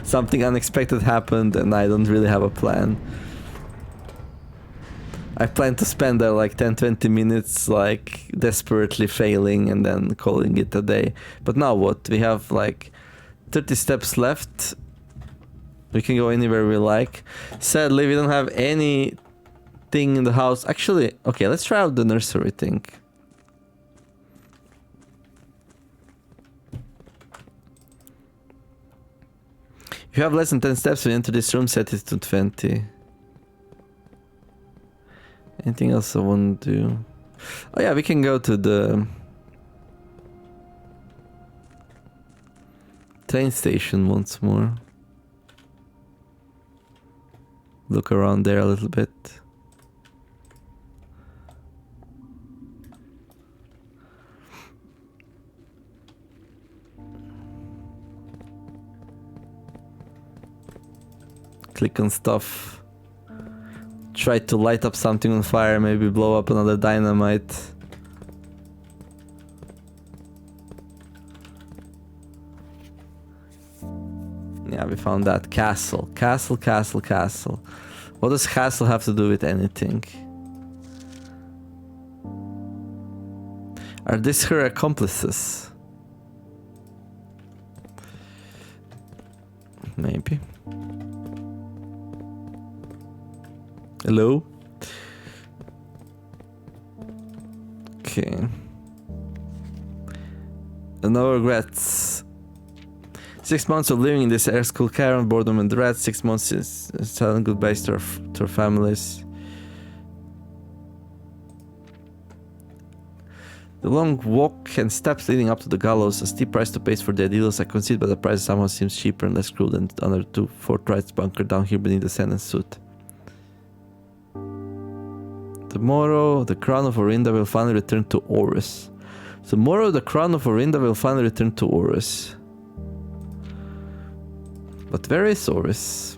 something unexpected happened and I don't really have a plan. I plan to spend there like 10-20 minutes like desperately failing and then calling it a day. But now what? We have like 30 steps left. We can go anywhere we like. Sadly, we don't have any thing in the house. Actually, okay, let's try out the nursery thing. If you have less than 10 steps when you enter this room, set it to 20. Anything else I want to do? Oh yeah, we can go to the train station once more. Look around there a little bit. Click on stuff. Try to light up something on fire, maybe blow up another dynamite. Yeah, we found that. Castle. Castle, castle, castle. What does castle have to do with anything? Are these her accomplices? Maybe. Hello? Okay. No regrets. 6 months of living in this air school caravan, boredom and dread. 6 months is telling goodbyes to our families. The long walk and steps leading up to the gallows, a steep price to pay for the ideals I concede, but the price somehow seems cheaper and less cruel than other 2 fortress bunkered down here beneath the sand and soot. Tomorrow, the crown of Orinda will finally return to Horus. Tomorrow, the crown of Orinda will finally return to Horus. But where is Horus?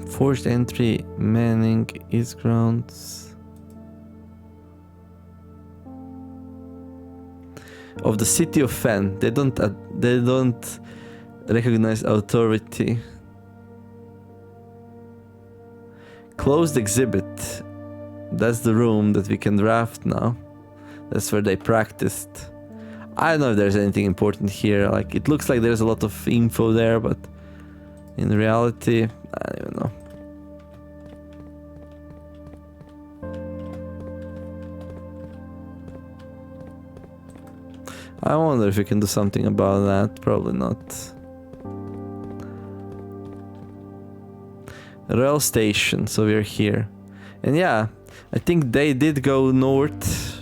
Forced entry, Manning, East Grounds. Of the city of Fen. They don't recognize authority. Closed exhibit. That's the room that we can draft now. That's where they practiced. I don't know if there's anything important here. Like, it looks like there's a lot of info there, but in reality, I don't even know. I wonder if we can do something about that. Probably not. Rail station, so we're here. And yeah, I think they did go north.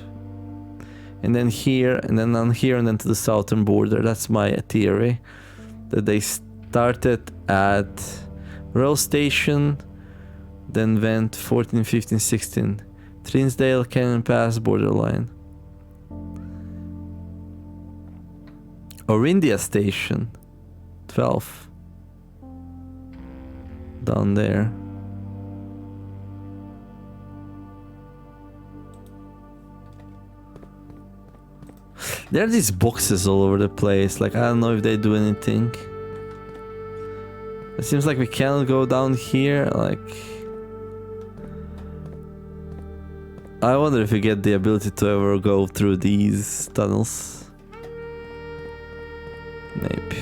And then here, and then on here, and then to the southern border. That's my theory. That they started at rail station, then went 14, 15, 16. Trinsdale, Cannon Pass, borderline. Orindia station, 12. Down there. There are these boxes all over the place. Like, I don't know if they do anything. It seems like we cannot go down here. Like, I wonder if you get the ability to ever go through these tunnels. Maybe.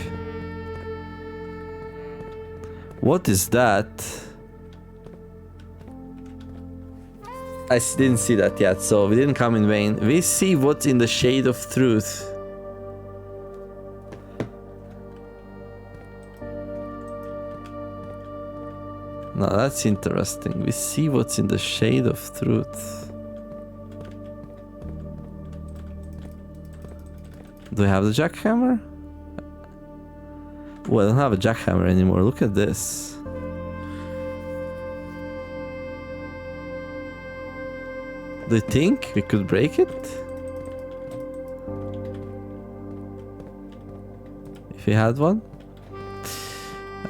What is that? I didn't see that yet, so we didn't come in vain. We see what's in the shade of truth. Now that's interesting. We see what's in the shade of truth. Do we have the jackhammer? Well, I don't have a jackhammer anymore. Look at this. Do you think we could break it? If we had one?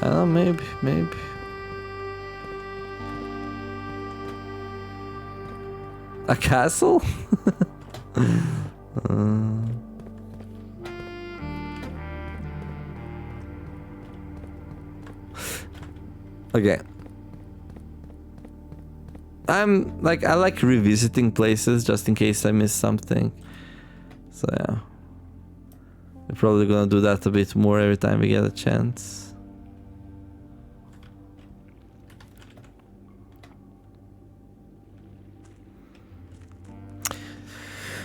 I don't know, maybe. A castle? Okay. I like revisiting places just in case I miss something. So yeah. We're probably gonna do that a bit more every time we get a chance.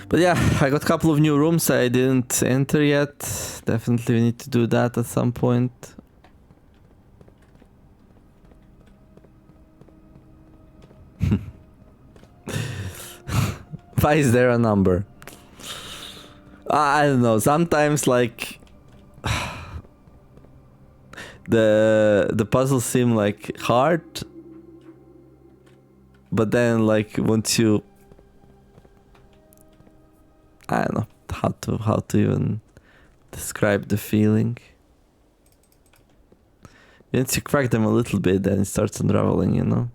But yeah, I got a couple of new rooms I didn't enter yet. Definitely we need to do that at some point. Why is there a number? I don't know. Sometimes like the puzzles seem like hard, but then like once you, I don't know how to even describe the feeling. Once you crack them a little bit, then it starts unraveling, you know.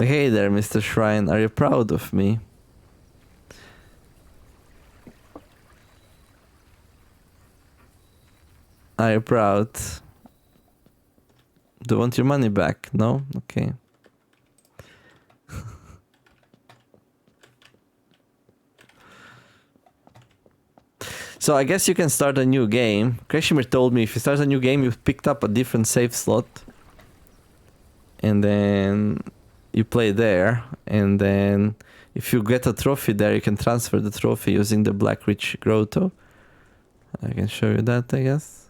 Hey there, Mr. Shrine, are you proud of me? Are you proud? Do you want your money back? No? Okay. So I guess you can start a new game. Kreshimir told me if you start a new game, you've picked up a different save slot. And then you play there, and then if you get a trophy there, you can transfer the trophy using the Black Rich Grotto. I can show you that, I guess.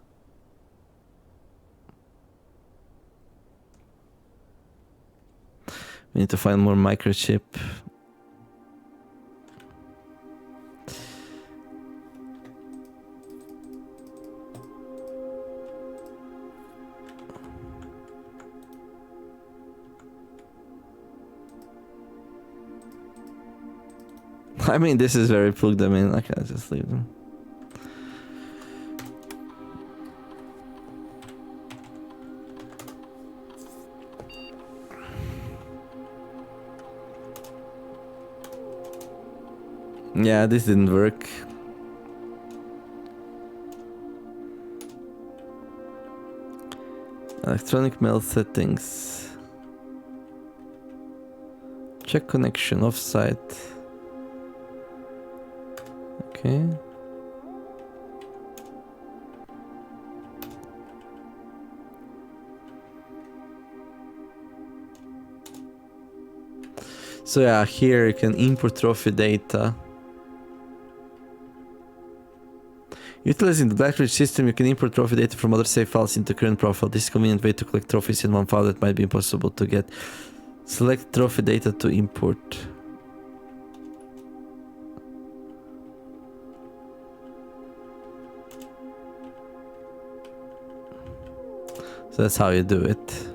We need to find more microchip. I mean, this is very plug them in. I can just leave them. Yeah, this didn't work. Electronic mail settings. Check connection offsite. Okay. So yeah, here you can import trophy data. Utilizing the Blackridge system, you can import trophy data from other save files into current profile. This is a convenient way to collect trophies in one file that might be impossible to get. Select trophy data to import. So that's how you do it.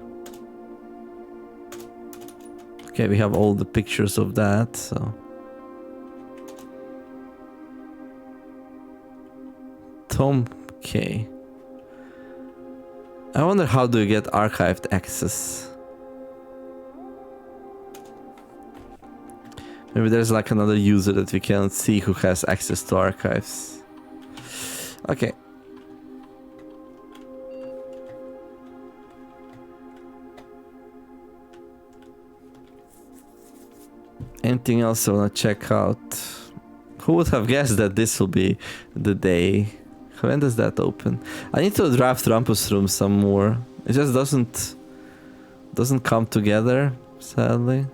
Okay, we have all the pictures of that, so. Tom K. I wonder how do you get archived access? Maybe there's like another user that we cannot see who has access to archives. Okay. Anything else I wanna check out? Who would have guessed that this will be the day? When does that open? I need to draft Rumpus Room some more. It just doesn't come together, sadly.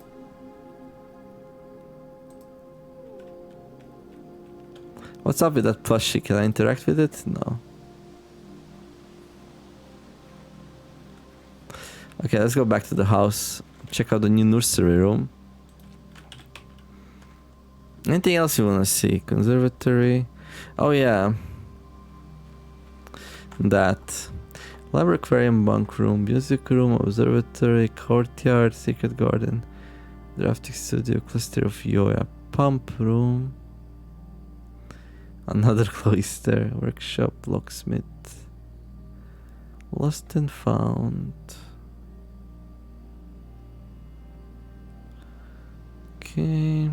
What's up with that plushie? Can I interact with it? No. Okay, let's go back to the house. Check out the new nursery room. Anything else you wanna see? Conservatory. Oh yeah. That. Library, aquarium, bunk room, music room, observatory, courtyard, secret garden, drafting studio, cluster of yoga, pump room, another cloister, workshop, locksmith, lost and found. Okay.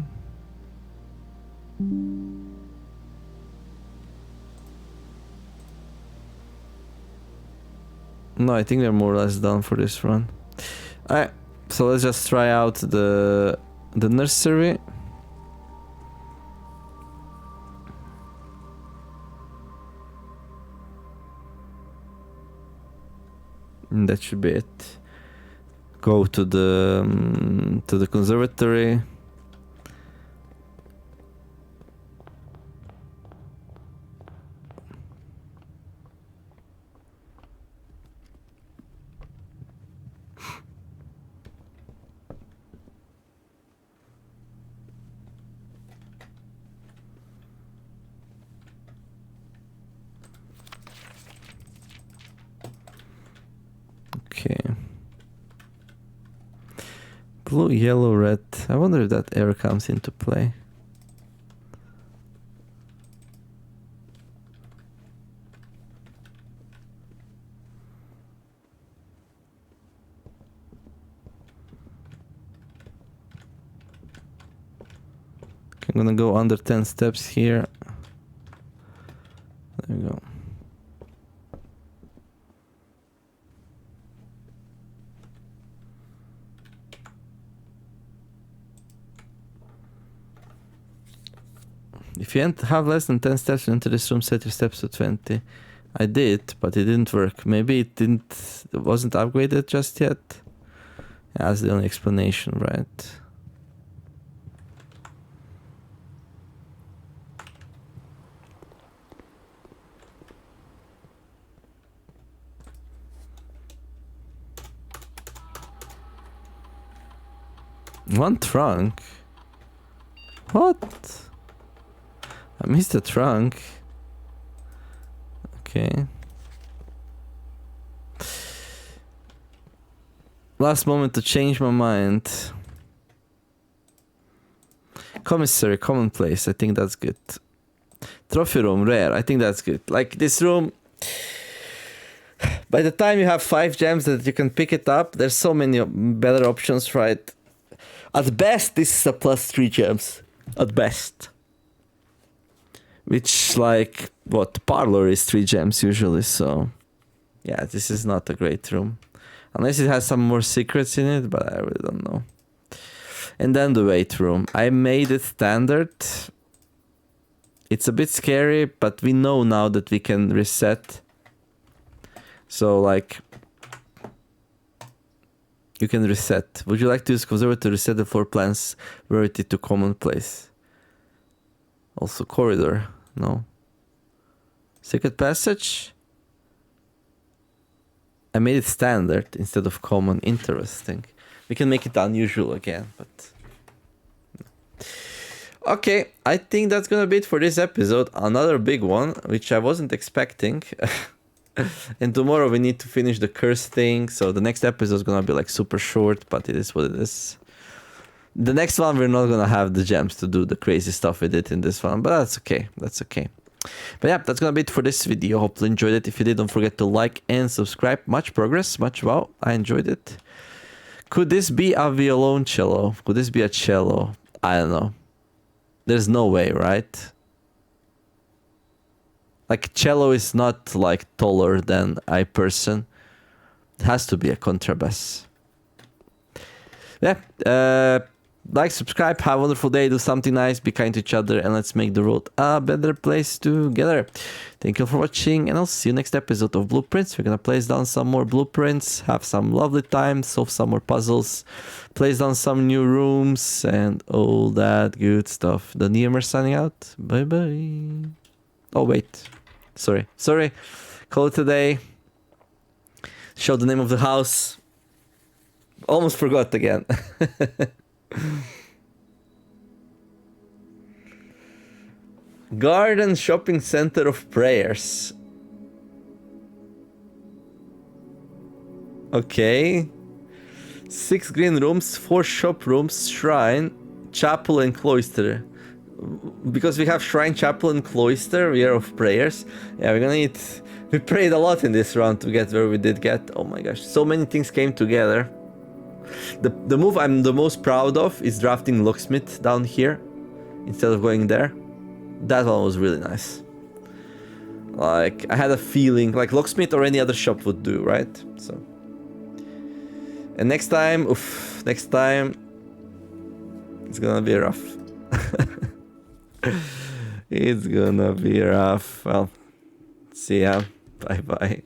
No, I think they're more or less done for this run. Alright, so let's just try out the nursery. And that should be it. Go to the conservatory. Okay. Blue, yellow, red. I wonder if that ever comes into play. I'm gonna go under 10 steps here. There we go. If you have less than 10 steps into this room, set your steps to 20. I did, but it didn't work. Maybe it wasn't upgraded just yet. Yeah, that's the only explanation, right? One trunk? What? I missed the trunk. Okay. Last moment to change my mind. Commissary, commonplace. I think that's good. Trophy room, rare. I think that's good. Like this room, by the time you have 5 gems that you can pick it up, there's so many better options, right? At best, this is a +3 gems. At best. Which, like, what? Parlor is 3 gems usually, so... Yeah, this is not a great room. Unless it has some more secrets in it, but I really don't know. And then the weight room. I made it standard. It's a bit scary, but we know now that we can reset. So, like... You can reset. Would you like to use conservator to reset the floor plan's rarity to commonplace? Also corridor. No. Secret passage? I made it standard instead of common. Interesting. We can make it unusual again, but... Okay, I think that's gonna be it for this episode. Another big one, which I wasn't expecting. And tomorrow we need to finish the curse thing, so the next episode is gonna be like super short, but it is what it is. The next one we're not gonna have the gems to do the crazy stuff we did in this one, but that's okay, that's okay. But yeah, that's gonna be it for this video. Hopefully you enjoyed it. If you did, don't forget to like and subscribe. Much progress, much wow, I enjoyed it. Could this be a violoncello? Could this be a cello? I don't know. There's no way, right? Like, cello is not, like, taller than a person. It has to be a contrabass. Yeah, like, subscribe, have a wonderful day, do something nice, be kind to each other, and let's make the world a better place together. Thank you for watching, and I'll see you next episode of Blueprints. We're gonna place down some more blueprints, have some lovely time, solve some more puzzles, place down some new rooms, and all that good stuff. The Neomer signing out. Bye bye. Oh wait, sorry. Call it a day. Show the name of the house. Almost forgot again. Garden Shopping Center of Prayers. Okay. 6 green rooms, 4 shop rooms, shrine, chapel and cloister. Because we have shrine, chapel and cloister, we are of prayers. Yeah, we're gonna need... We prayed a lot in this round to get where we did get. Oh my gosh, so many things came together. The move I'm the most proud of is drafting locksmith down here instead of going there. That one was really nice. Like, I had a feeling like locksmith or any other shop would do, right? So, and next time, it's gonna be rough. It's gonna be rough. Well, see ya. Bye bye.